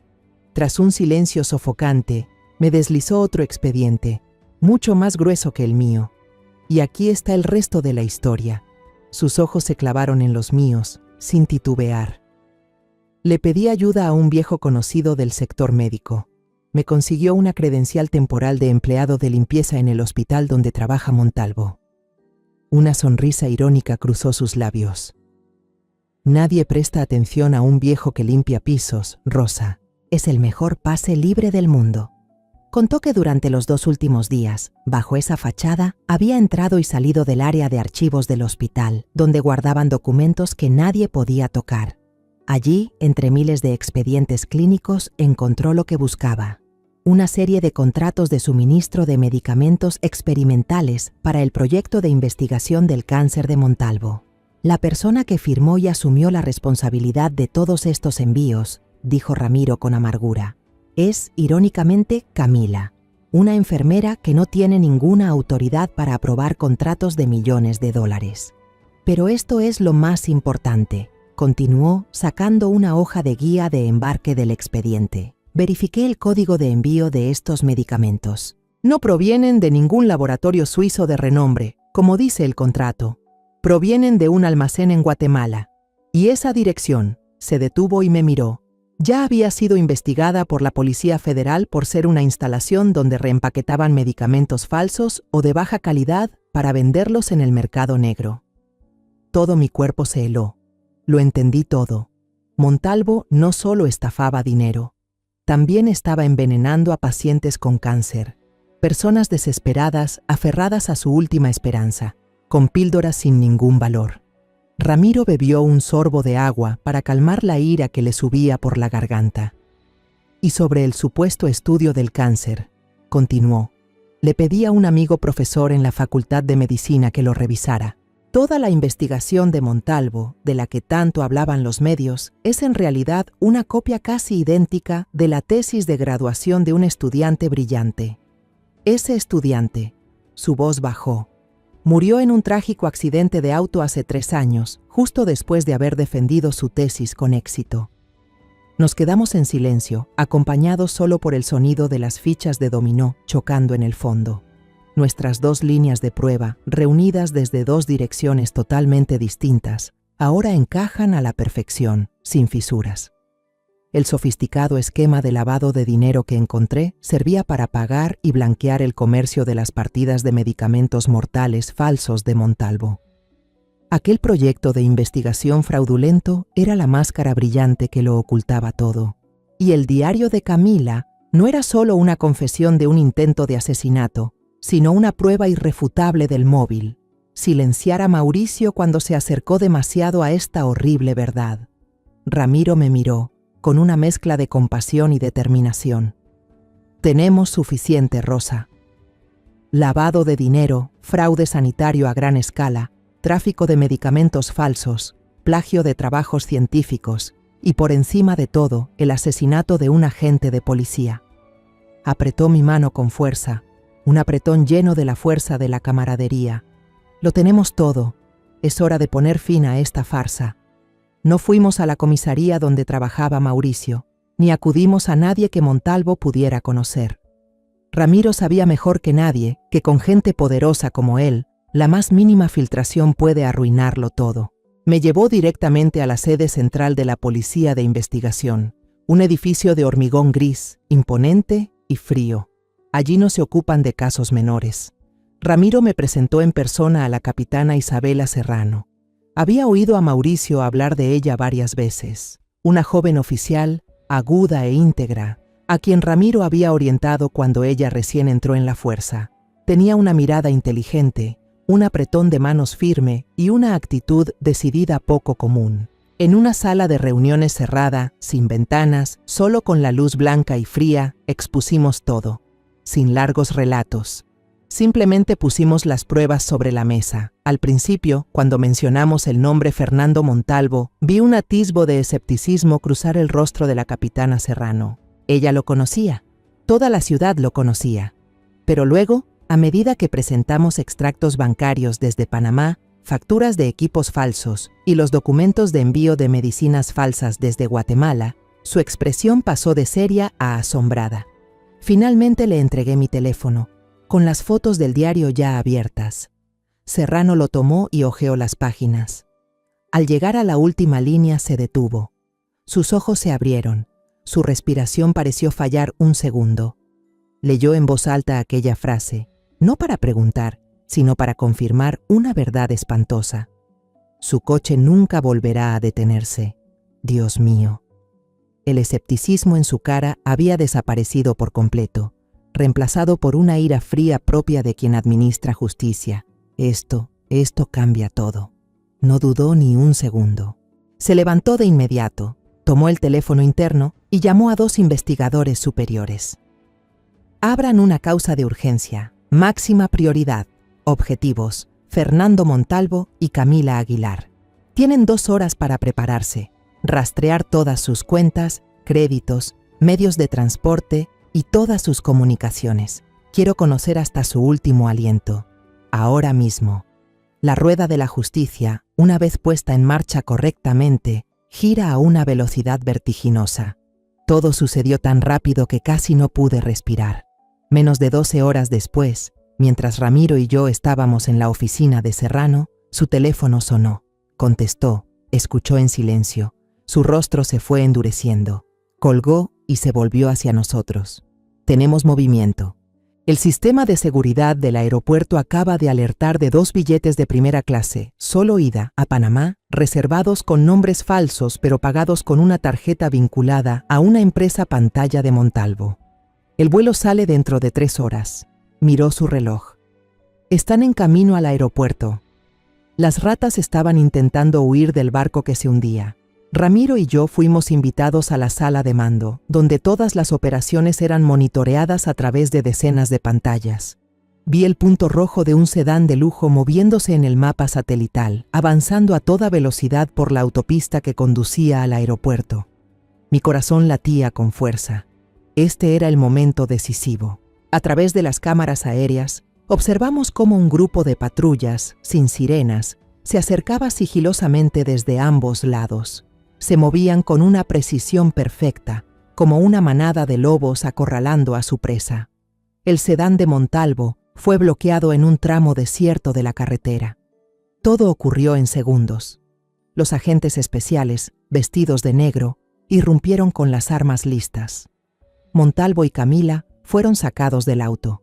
Tras un silencio sofocante, me deslizó otro expediente, mucho más grueso que el mío. Y aquí está el resto de la historia. Sus ojos se clavaron en los míos, sin titubear. Le pedí ayuda a un viejo conocido del sector médico. Me consiguió una credencial temporal de empleado de limpieza en el hospital donde trabaja Montalvo. Una sonrisa irónica cruzó sus labios. Nadie presta atención a un viejo que limpia pisos, Rosa. Es el mejor pase libre del mundo. Contó que durante los 2 últimos días, bajo esa fachada, había entrado y salido del área de archivos del hospital, donde guardaban documentos que nadie podía tocar. Allí, entre miles de expedientes clínicos, encontró lo que buscaba. Una serie de contratos de suministro de medicamentos experimentales para el proyecto de investigación del cáncer de Montalvo. La persona que firmó y asumió la responsabilidad de todos estos envíos, dijo Ramiro con amargura, es, irónicamente, Camila, una enfermera que no tiene ninguna autoridad para aprobar contratos de millones de dólares. Pero esto es lo más importante. Continuó sacando una hoja de guía de embarque del expediente. Verifiqué el código de envío de estos medicamentos. No provienen de ningún laboratorio suizo de renombre, como dice el contrato. Provienen de un almacén en Guatemala. Y esa dirección, se detuvo y me miró, ya había sido investigada por la Policía Federal por ser una instalación donde reempaquetaban medicamentos falsos o de baja calidad para venderlos en el mercado negro. Todo mi cuerpo se heló. Lo entendí todo. Montalvo no solo estafaba dinero, también estaba envenenando a pacientes con cáncer, personas desesperadas, aferradas a su última esperanza, con píldoras sin ningún valor. Ramiro bebió un sorbo de agua para calmar la ira que le subía por la garganta. Y sobre el supuesto estudio del cáncer, continuó, le pedí a un amigo profesor en la Facultad de Medicina que lo revisara. Toda la investigación de Montalvo, de la que tanto hablaban los medios, es en realidad una copia casi idéntica de la tesis de graduación de un estudiante brillante. Ese estudiante, su voz bajó, Murió en un trágico accidente de auto hace 3 años, justo después de haber defendido su tesis con éxito. Nos quedamos en silencio, acompañados solo por el sonido de las fichas de dominó chocando en el fondo. Nuestras 2 líneas de prueba, reunidas desde 2 direcciones totalmente distintas, ahora encajan a la perfección, sin fisuras. El sofisticado esquema de lavado de dinero que encontré servía para pagar y blanquear el comercio de las partidas de medicamentos mortales falsos de Montalvo. Aquel proyecto de investigación fraudulento era la máscara brillante que lo ocultaba todo. Y el diario de Camila no era solo una confesión de un intento de asesinato, sino una prueba irrefutable del móvil. Silenciar a Mauricio cuando se acercó demasiado a esta horrible verdad. Ramiro me miró, con una mezcla de compasión y determinación. Tenemos suficiente, Rosa. Lavado de dinero, fraude sanitario a gran escala, tráfico de medicamentos falsos, plagio de trabajos científicos y, por encima de todo, el asesinato de un agente de policía. Apretó mi mano con fuerza, un apretón lleno de la fuerza de la camaradería. Lo tenemos todo. Es hora de poner fin a esta farsa. No fuimos a la comisaría donde trabajaba Mauricio, ni acudimos a nadie que Montalvo pudiera conocer. Ramiro sabía mejor que nadie que con gente poderosa como él, la más mínima filtración puede arruinarlo todo. Me llevó directamente a la sede central de la Policía de Investigación, un edificio de hormigón gris, imponente y frío. Allí no se ocupan de casos menores. Ramiro me presentó en persona a la capitana Isabela Serrano. Había oído a Mauricio hablar de ella varias veces. Una joven oficial, aguda e íntegra, a quien Ramiro había orientado cuando ella recién entró en la fuerza. Tenía una mirada inteligente, un apretón de manos firme y una actitud decidida poco común. En una sala de reuniones cerrada, sin ventanas, solo con la luz blanca y fría, expusimos todo, sin largos relatos. Simplemente pusimos las pruebas sobre la mesa. Al principio, cuando mencionamos el nombre Fernando Montalvo, vi un atisbo de escepticismo cruzar el rostro de la capitana Serrano. Ella lo conocía. Toda la ciudad lo conocía. Pero luego, a medida que presentamos extractos bancarios desde Panamá, facturas de equipos falsos y los documentos de envío de medicinas falsas desde Guatemala, su expresión pasó de seria a asombrada. Finalmente le entregué mi teléfono, con las fotos del diario ya abiertas. Serrano lo tomó y hojeó las páginas. Al llegar a la última línea se detuvo. Sus ojos se abrieron. Su respiración pareció fallar un segundo. Leyó en voz alta aquella frase, no para preguntar, sino para confirmar una verdad espantosa. Su coche nunca volverá a detenerse. Dios mío. El escepticismo en su cara había desaparecido por completo, reemplazado por una ira fría propia de quien administra justicia. Esto cambia todo. No dudó ni un segundo. Se levantó de inmediato, tomó el teléfono interno y llamó a 2 investigadores superiores. Abran una causa de urgencia, máxima prioridad, objetivos, Fernando Montalvo y Camila Aguilar. Tienen 2 horas para prepararse, rastrear todas sus cuentas, créditos, medios de transporte y todas sus comunicaciones. Quiero conocer hasta su último aliento. Ahora mismo. La rueda de la justicia, una vez puesta en marcha correctamente, gira a una velocidad vertiginosa. Todo sucedió tan rápido que casi no pude respirar. Menos de 12 horas después, mientras Ramiro y yo estábamos en la oficina de Serrano, su teléfono sonó. Contestó, escuchó en silencio. Su rostro se fue endureciendo. Colgó y se volvió hacia nosotros. Tenemos movimiento. El sistema de seguridad del aeropuerto acaba de alertar de 2 billetes de primera clase, solo ida, a Panamá, reservados con nombres falsos pero pagados con una tarjeta vinculada a una empresa pantalla de Montalvo. El vuelo sale dentro de 3 horas. Miró su reloj. Están en camino al aeropuerto. Las ratas estaban intentando huir del barco que se hundía. Ramiro y yo fuimos invitados a la sala de mando, donde todas las operaciones eran monitoreadas a través de decenas de pantallas. Vi el punto rojo de un sedán de lujo moviéndose en el mapa satelital, avanzando a toda velocidad por la autopista que conducía al aeropuerto. Mi corazón latía con fuerza. Este era el momento decisivo. A través de las cámaras aéreas, Observamos cómo un grupo de patrullas, sin sirenas, se acercaba sigilosamente desde ambos lados. Se movían con una precisión perfecta, como una manada de lobos acorralando a su presa. El sedán de Montalvo fue bloqueado en un tramo desierto de la carretera. Todo ocurrió en segundos. Los agentes especiales, vestidos de negro, irrumpieron con las armas listas. Montalvo y Camila fueron sacados del auto.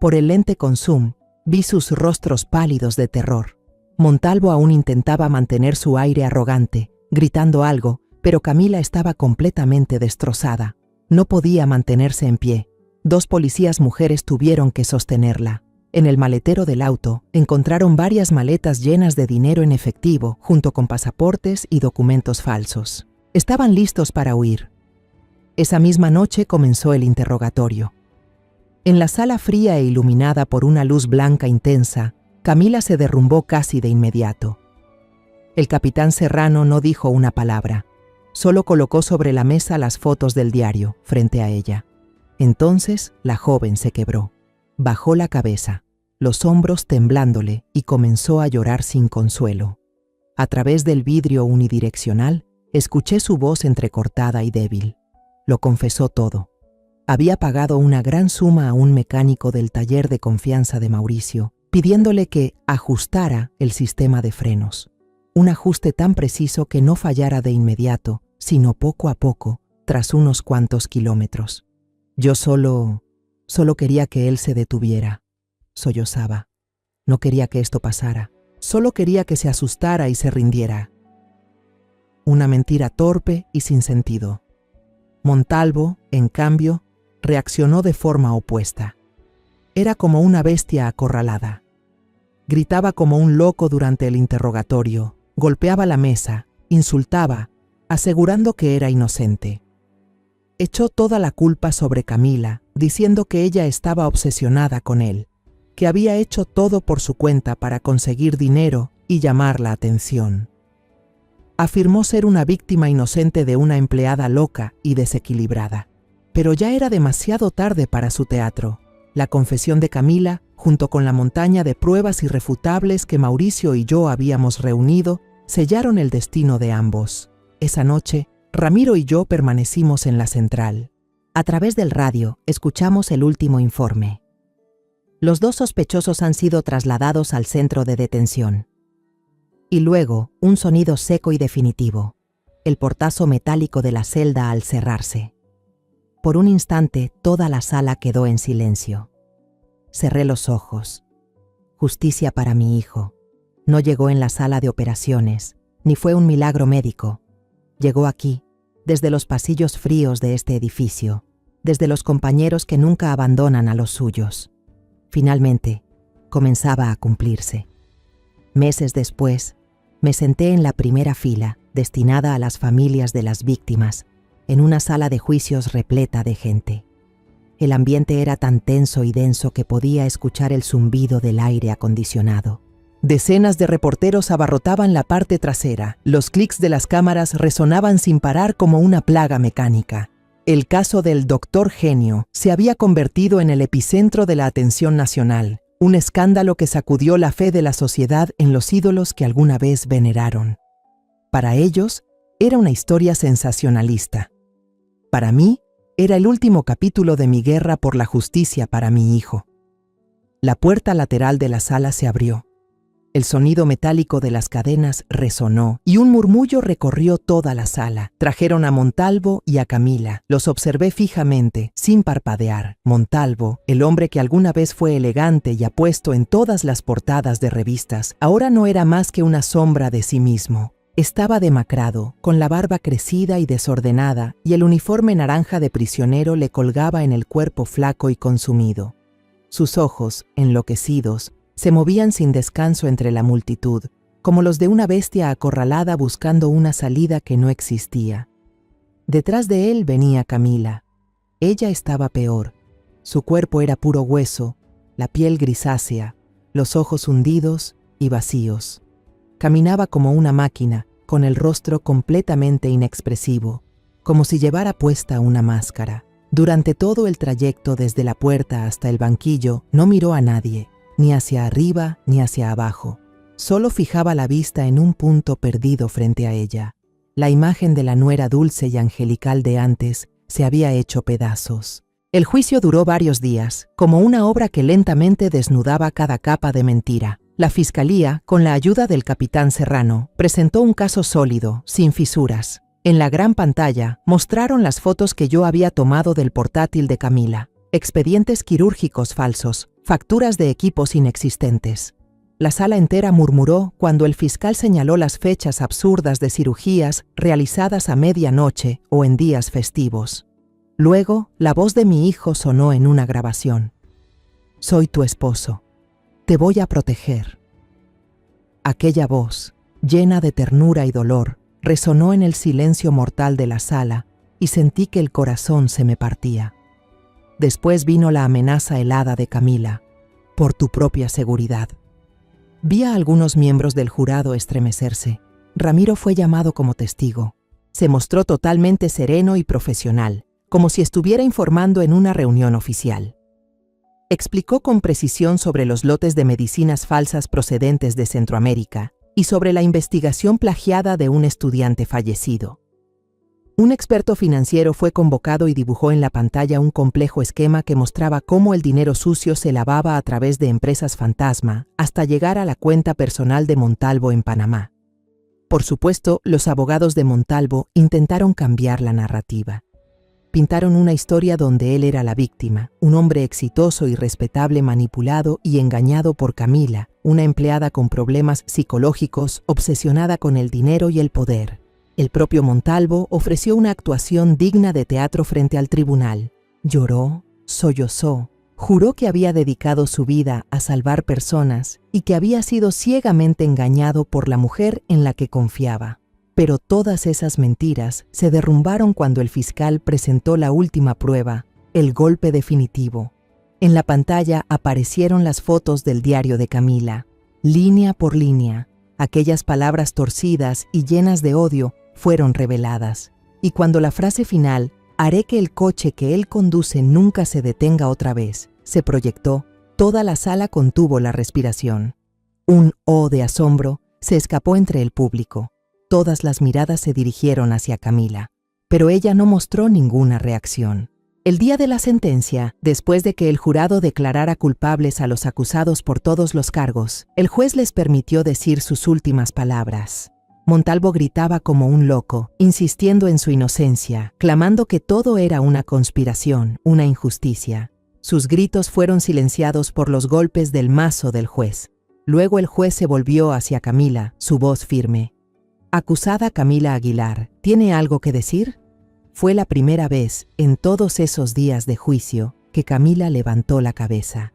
Por el lente con zoom, vi sus rostros pálidos de terror. Montalvo aún intentaba mantener su aire arrogante, gritando algo, pero Camila estaba completamente destrozada. No podía mantenerse en pie. 2 policías mujeres tuvieron que sostenerla. En el maletero del auto encontraron varias maletas llenas de dinero en efectivo, junto con pasaportes y documentos falsos. Estaban listos para huir. Esa misma noche comenzó el interrogatorio. En la sala fría e iluminada por una luz blanca intensa, Camila se derrumbó casi de inmediato. El capitán Serrano no dijo una palabra, solo colocó sobre la mesa las fotos del diario frente a ella. Entonces la joven se quebró. Bajó la cabeza, los hombros temblándole, y comenzó a llorar sin consuelo. A través del vidrio unidireccional, escuché su voz entrecortada y débil. Lo confesó todo. Había pagado una gran suma a un mecánico del taller de confianza de Mauricio, pidiéndole que ajustara el sistema de frenos. Un ajuste tan preciso que no fallara de inmediato, sino poco a poco, tras unos cuantos kilómetros. Yo solo quería que él se detuviera. Sollozaba. No quería que esto pasara. Solo quería que se asustara y se rindiera. Una mentira torpe y sin sentido. Montalvo, en cambio, reaccionó de forma opuesta. Era como una bestia acorralada. Gritaba como un loco durante el interrogatorio, golpeaba la mesa, insultaba, asegurando que era inocente. Echó toda la culpa sobre Camila, diciendo que ella estaba obsesionada con él, que había hecho todo por su cuenta para conseguir dinero y llamar la atención. Afirmó ser una víctima inocente de una empleada loca y desequilibrada. Pero ya era demasiado tarde para su teatro. La confesión de Camila, junto con la montaña de pruebas irrefutables que Mauricio y yo habíamos reunido, sellaron el destino de ambos. Esa noche, Ramiro y yo permanecimos en la central. A través del radio, escuchamos el último informe. Los 2 sospechosos han sido trasladados al centro de detención. Y luego, un sonido seco y definitivo. El portazo metálico de la celda al cerrarse. Por un instante, toda la sala quedó en silencio. Cerré los ojos. Justicia para mi hijo. No llegó en la sala de operaciones, ni fue un milagro médico. Llegó aquí, desde los pasillos fríos de este edificio, desde los compañeros que nunca abandonan a los suyos. Finalmente, comenzaba a cumplirse. Meses después, me senté en la primera fila, destinada a las familias de las víctimas, en una sala de juicios repleta de gente. El ambiente era tan tenso y denso que podía escuchar el zumbido del aire acondicionado. Decenas de reporteros abarrotaban la parte trasera. Los clics de las cámaras resonaban sin parar como una plaga mecánica. El caso del Dr. Genio se había convertido en el epicentro de la atención nacional, un escándalo que sacudió la fe de la sociedad en los ídolos que alguna vez veneraron. Para ellos, era una historia sensacionalista. Para mí, era el último capítulo de mi guerra por la justicia para mi hijo. La puerta lateral de la sala se abrió. El sonido metálico de las cadenas resonó y un murmullo recorrió toda la sala. Trajeron a Montalvo y a Camila. Los observé fijamente, sin parpadear. Montalvo, el hombre que alguna vez fue elegante y apuesto en todas las portadas de revistas, ahora no era más que una sombra de sí mismo. Estaba demacrado, con la barba crecida y desordenada, y el uniforme naranja de prisionero le colgaba en el cuerpo flaco y consumido. Sus ojos, enloquecidos, se movían sin descanso entre la multitud, como los de una bestia acorralada buscando una salida que no existía. Detrás de él venía Camila. Ella estaba peor. Su cuerpo era puro hueso, la piel grisácea, los ojos hundidos y vacíos. Caminaba como una máquina, con el rostro completamente inexpresivo, como si llevara puesta una máscara. Durante todo el trayecto desde la puerta hasta el banquillo no miró a nadie, ni hacia arriba ni hacia abajo. Solo fijaba la vista en un punto perdido frente a ella. La imagen de la nuera dulce y angelical de antes se había hecho pedazos. El juicio duró varios días, como una obra que lentamente desnudaba cada capa de mentira. La fiscalía, con la ayuda del capitán Serrano, presentó un caso sólido, sin fisuras. En la gran pantalla mostraron las fotos que yo había tomado del portátil de Camila, expedientes quirúrgicos falsos, facturas de equipos inexistentes. La sala entera murmuró cuando el fiscal señaló las fechas absurdas de cirugías realizadas a medianoche o en días festivos. Luego, la voz de mi hijo sonó en una grabación. «Soy tu esposo. Te voy a proteger». Aquella voz, llena de ternura y dolor, resonó en el silencio mortal de la sala y sentí que el corazón se me partía. Después vino la amenaza helada de Camila. «Por tu propia seguridad». Vi a algunos miembros del jurado estremecerse. Ramiro fue llamado como testigo. Se mostró totalmente sereno y profesional, como si estuviera informando en una reunión oficial. Explicó con precisión sobre los lotes de medicinas falsas procedentes de Centroamérica y sobre la investigación plagiada de un estudiante fallecido. Un experto financiero fue convocado y dibujó en la pantalla un complejo esquema que mostraba cómo el dinero sucio se lavaba a través de empresas fantasma hasta llegar a la cuenta personal de Montalvo en Panamá. Por supuesto, los abogados de Montalvo intentaron cambiar la narrativa. Pintaron una historia donde él era la víctima, un hombre exitoso y respetable manipulado y engañado por Camila, una empleada con problemas psicológicos obsesionada con el dinero y el poder. El propio Montalvo ofreció una actuación digna de teatro frente al tribunal. Lloró, sollozó, juró que había dedicado su vida a salvar personas y que había sido ciegamente engañado por la mujer en la que confiaba. Pero todas esas mentiras se derrumbaron cuando el fiscal presentó la última prueba, el golpe definitivo. En la pantalla aparecieron las fotos del diario de Camila, línea por línea. Aquellas palabras torcidas y llenas de odio fueron reveladas. Y cuando la frase final, «haré que el coche que él conduce nunca se detenga otra vez», se proyectó, toda la sala contuvo la respiración. Un «oh» de asombro se escapó entre el público. Todas las miradas se dirigieron hacia Camila, pero ella no mostró ninguna reacción. El día de la sentencia, después de que el jurado declarara culpables a los acusados por todos los cargos, el juez les permitió decir sus últimas palabras. Montalvo gritaba como un loco, insistiendo en su inocencia, clamando que todo era una conspiración, una injusticia. Sus gritos fueron silenciados por los golpes del mazo del juez. Luego el juez se volvió hacia Camila, su voz firme. «Acusada Camila Aguilar, ¿tiene algo que decir?» Fue la primera vez, en todos esos días de juicio, que Camila levantó la cabeza.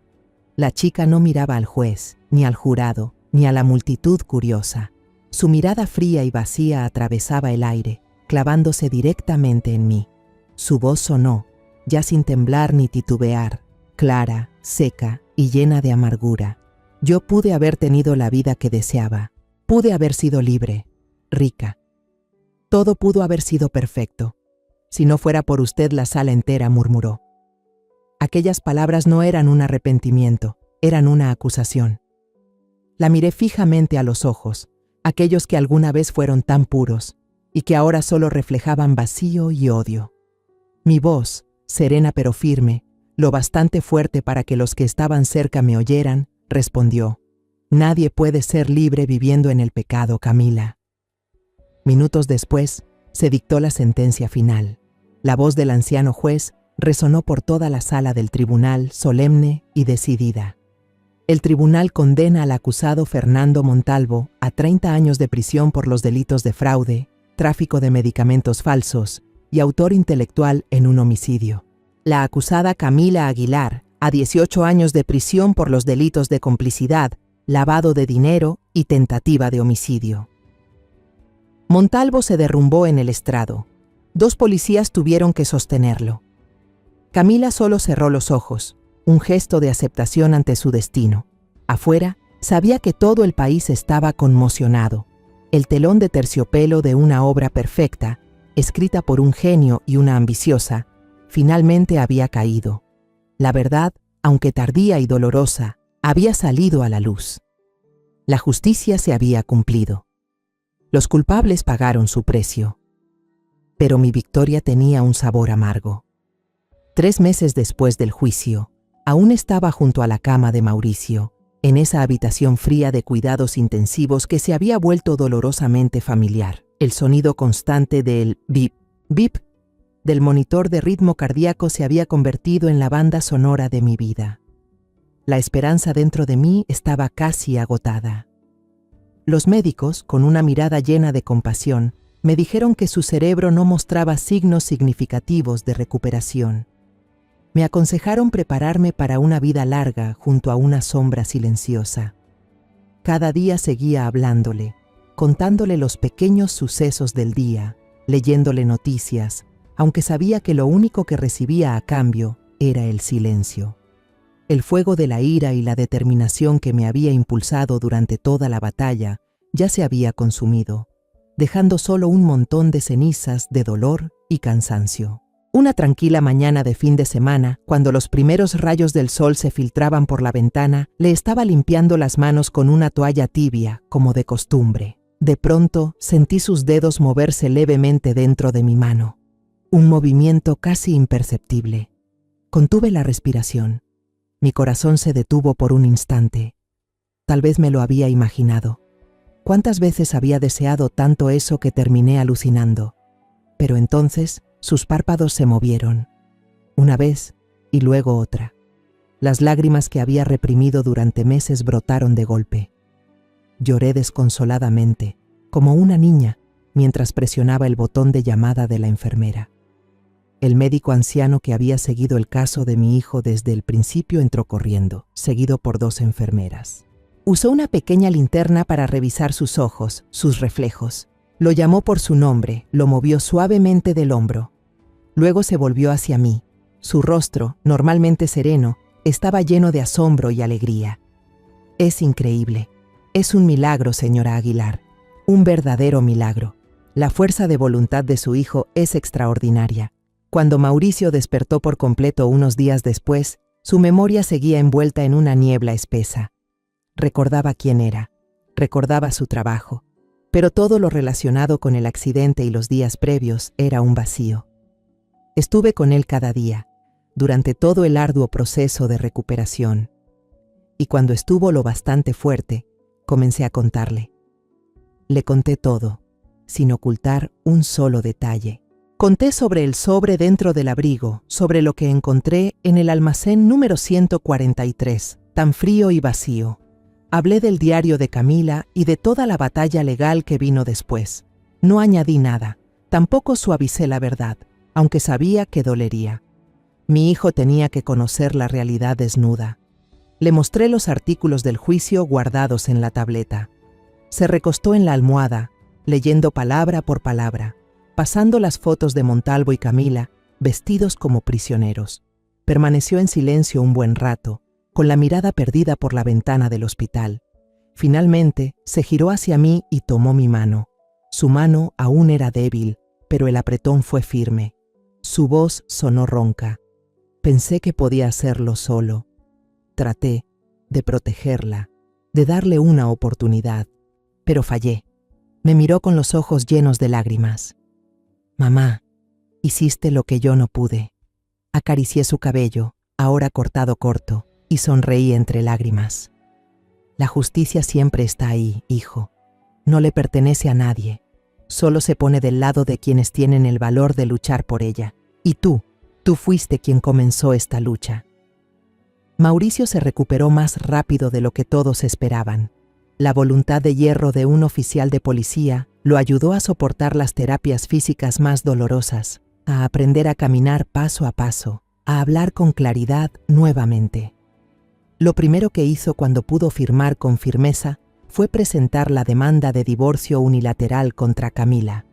La chica no miraba al juez, ni al jurado, ni a la multitud curiosa. Su mirada fría y vacía atravesaba el aire, clavándose directamente en mí. Su voz sonó, ya sin temblar ni titubear, clara, seca y llena de amargura. Yo pude haber tenido la vida que deseaba. Pude haber sido libre, rica. Todo pudo haber sido perfecto. Si no fuera por usted, la sala entera murmuró. Aquellas palabras no eran un arrepentimiento, eran una acusación. La miré fijamente a los ojos, aquellos que alguna vez fueron tan puros y que ahora solo reflejaban vacío y odio. Mi voz, serena pero firme, lo bastante fuerte para que los que estaban cerca me oyeran, respondió: «Nadie puede ser libre viviendo en el pecado, Camila». Minutos después, se dictó la sentencia final. La voz del anciano juez resonó por toda la sala del tribunal, solemne y decidida. El tribunal condena al acusado Fernando Montalvo a 30 años de prisión por los delitos de fraude, tráfico de medicamentos falsos y autor intelectual en un homicidio. La acusada Camila Aguilar a 18 años de prisión por los delitos de complicidad, lavado de dinero y tentativa de homicidio. Montalvo se derrumbó en el estrado. 2 policías tuvieron que sostenerlo. Camila solo cerró los ojos, un gesto de aceptación ante su destino. Afuera, sabía que todo el país estaba conmocionado. El telón de terciopelo de una obra perfecta, escrita por un genio y una ambiciosa, Finalmente había caído. La verdad, aunque tardía y dolorosa, había salido a la luz. La justicia se había cumplido. Los culpables pagaron su precio. Pero mi victoria tenía un sabor amargo. 3 meses después del juicio, aún estaba junto a la cama de Mauricio, en esa habitación fría de cuidados intensivos que se había vuelto dolorosamente familiar. El sonido constante del bip, bip del monitor de ritmo cardíaco se había convertido en la banda sonora de mi vida. La esperanza dentro de mí estaba casi agotada. Los médicos, con una mirada llena de compasión, me dijeron que su cerebro no mostraba signos significativos de recuperación. Me aconsejaron prepararme para una vida larga junto a una sombra silenciosa. Cada día seguía hablándole, contándole los pequeños sucesos del día, leyéndole noticias, aunque sabía que lo único que recibía a cambio era el silencio. El fuego de la ira y la determinación que me había impulsado durante toda la batalla ya se había consumido, dejando solo un montón de cenizas de dolor y cansancio. Una tranquila mañana de fin de semana, cuando los primeros rayos del sol se filtraban por la ventana, le estaba limpiando las manos con una toalla tibia, como de costumbre. De pronto, sentí sus dedos moverse levemente dentro de mi mano. Un movimiento casi imperceptible. Contuve la respiración. Mi corazón se detuvo por un instante. Tal vez me lo había imaginado. ¿Cuántas veces había deseado tanto eso que terminé alucinando? Pero entonces sus párpados se movieron. Una vez y luego otra. Las lágrimas que había reprimido durante meses brotaron de golpe. Lloré desconsoladamente, como una niña, mientras presionaba el botón de llamada de la enfermera. El médico anciano que había seguido el caso de mi hijo desde el principio entró corriendo, seguido por 2 enfermeras. Usó una pequeña linterna para revisar sus ojos, sus reflejos. Lo llamó por su nombre, lo movió suavemente del hombro. Luego se volvió hacia mí. Su rostro, normalmente sereno, estaba lleno de asombro y alegría. Es increíble. Es un milagro, señora Aguilar. Un verdadero milagro. La fuerza de voluntad de su hijo es extraordinaria. Cuando Mauricio despertó por completo unos días después, su memoria seguía envuelta en una niebla espesa. Recordaba quién era, recordaba su trabajo, pero todo lo relacionado con el accidente y los días previos era un vacío. Estuve con él cada día, durante todo el arduo proceso de recuperación. Y cuando estuvo lo bastante fuerte, comencé a contarle. Le conté todo, sin ocultar un solo detalle. Conté sobre el sobre dentro del abrigo, sobre lo que encontré en el almacén número 143, tan frío y vacío. Hablé del diario de Camila y de toda la batalla legal que vino después. No añadí nada, tampoco suavicé la verdad, aunque sabía que dolería. Mi hijo tenía que conocer la realidad desnuda. Le mostré los artículos del juicio guardados en la tableta. Se recostó en la almohada, leyendo palabra por palabra, pasando las fotos de Montalvo y Camila, vestidos como prisioneros. Permaneció en silencio un buen rato, con la mirada perdida por la ventana del hospital. Finalmente, se giró hacia mí y tomó mi mano. Su mano aún era débil, pero el apretón fue firme. Su voz sonó ronca. Pensé que podía hacerlo solo. Traté de protegerla, de darle una oportunidad, pero fallé. Me miró con los ojos llenos de lágrimas. «Mamá, hiciste lo que yo no pude». Acaricié su cabello, ahora cortado corto, y sonreí entre lágrimas. La justicia siempre está ahí, hijo. No le pertenece a nadie. Solo se pone del lado de quienes tienen el valor de luchar por ella. Y tú fuiste quien comenzó esta lucha. Mauricio se recuperó más rápido de lo que todos esperaban. La voluntad de hierro de un oficial de policía lo ayudó a soportar las terapias físicas más dolorosas, a aprender a caminar paso a paso, a hablar con claridad nuevamente. Lo primero que hizo cuando pudo firmar con firmeza fue presentar la demanda de divorcio unilateral contra Camila,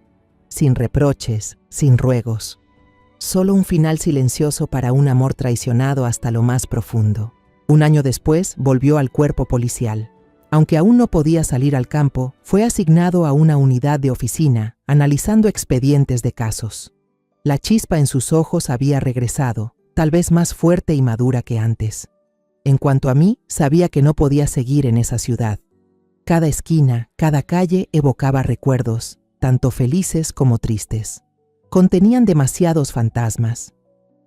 sin reproches, sin ruegos. Solo un final silencioso para un amor traicionado hasta lo más profundo. 1 año después volvió al cuerpo policial. Aunque aún no podía salir al campo, fue asignado a una unidad de oficina, analizando expedientes de casos. La chispa en sus ojos había regresado, tal vez más fuerte y madura que antes. En cuanto a mí, sabía que no podía seguir en esa ciudad. Cada esquina, cada calle evocaba recuerdos, tanto felices como tristes. Contenían demasiados fantasmas.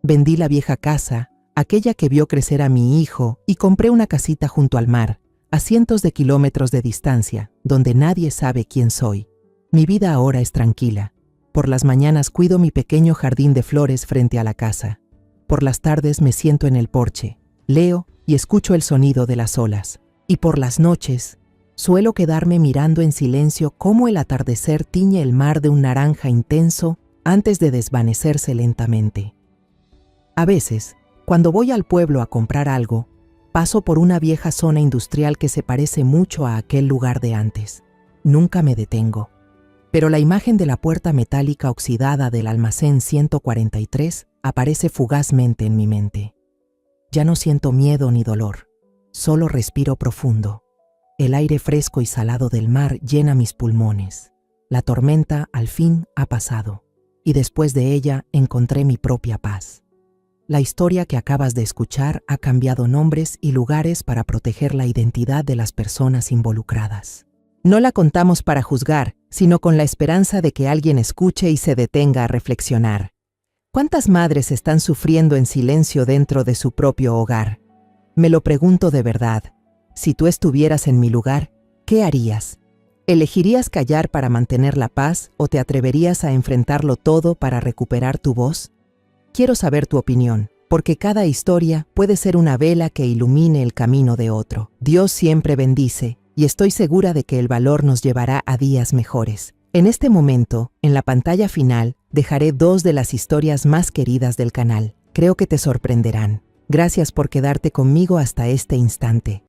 Vendí la vieja casa, aquella que vio crecer a mi hijo, y compré una casita junto al mar, a cientos de kilómetros de distancia, donde nadie sabe quién soy. Mi vida ahora es tranquila. Por las mañanas cuido mi pequeño jardín de flores frente a la casa. Por las tardes me siento en el porche, leo y escucho el sonido de las olas. Y por las noches, suelo quedarme mirando en silencio cómo el atardecer tiñe el mar de un naranja intenso antes de desvanecerse lentamente. A veces, cuando voy al pueblo a comprar algo, paso por una vieja zona industrial que se parece mucho a aquel lugar de antes. Nunca me detengo. Pero la imagen de la puerta metálica oxidada del almacén 143 aparece fugazmente en mi mente. Ya no siento miedo ni dolor, solo respiro profundo. El aire fresco y salado del mar llena mis pulmones. La tormenta al fin ha pasado, y después de ella encontré mi propia paz. La historia que acabas de escuchar ha cambiado nombres y lugares para proteger la identidad de las personas involucradas. No la contamos para juzgar, sino con la esperanza de que alguien escuche y se detenga a reflexionar. ¿Cuántas madres están sufriendo en silencio dentro de su propio hogar? Me lo pregunto de verdad. Si tú estuvieras en mi lugar, ¿qué harías? ¿Elegirías callar para mantener la paz o te atreverías a enfrentarlo todo para recuperar tu voz? Quiero saber tu opinión, porque cada historia puede ser una vela que ilumine el camino de otro. Dios siempre bendice, y estoy segura de que el valor nos llevará a días mejores. En este momento, en la pantalla final, dejaré 2 de las historias más queridas del canal. Creo que te sorprenderán. Gracias por quedarte conmigo hasta este instante.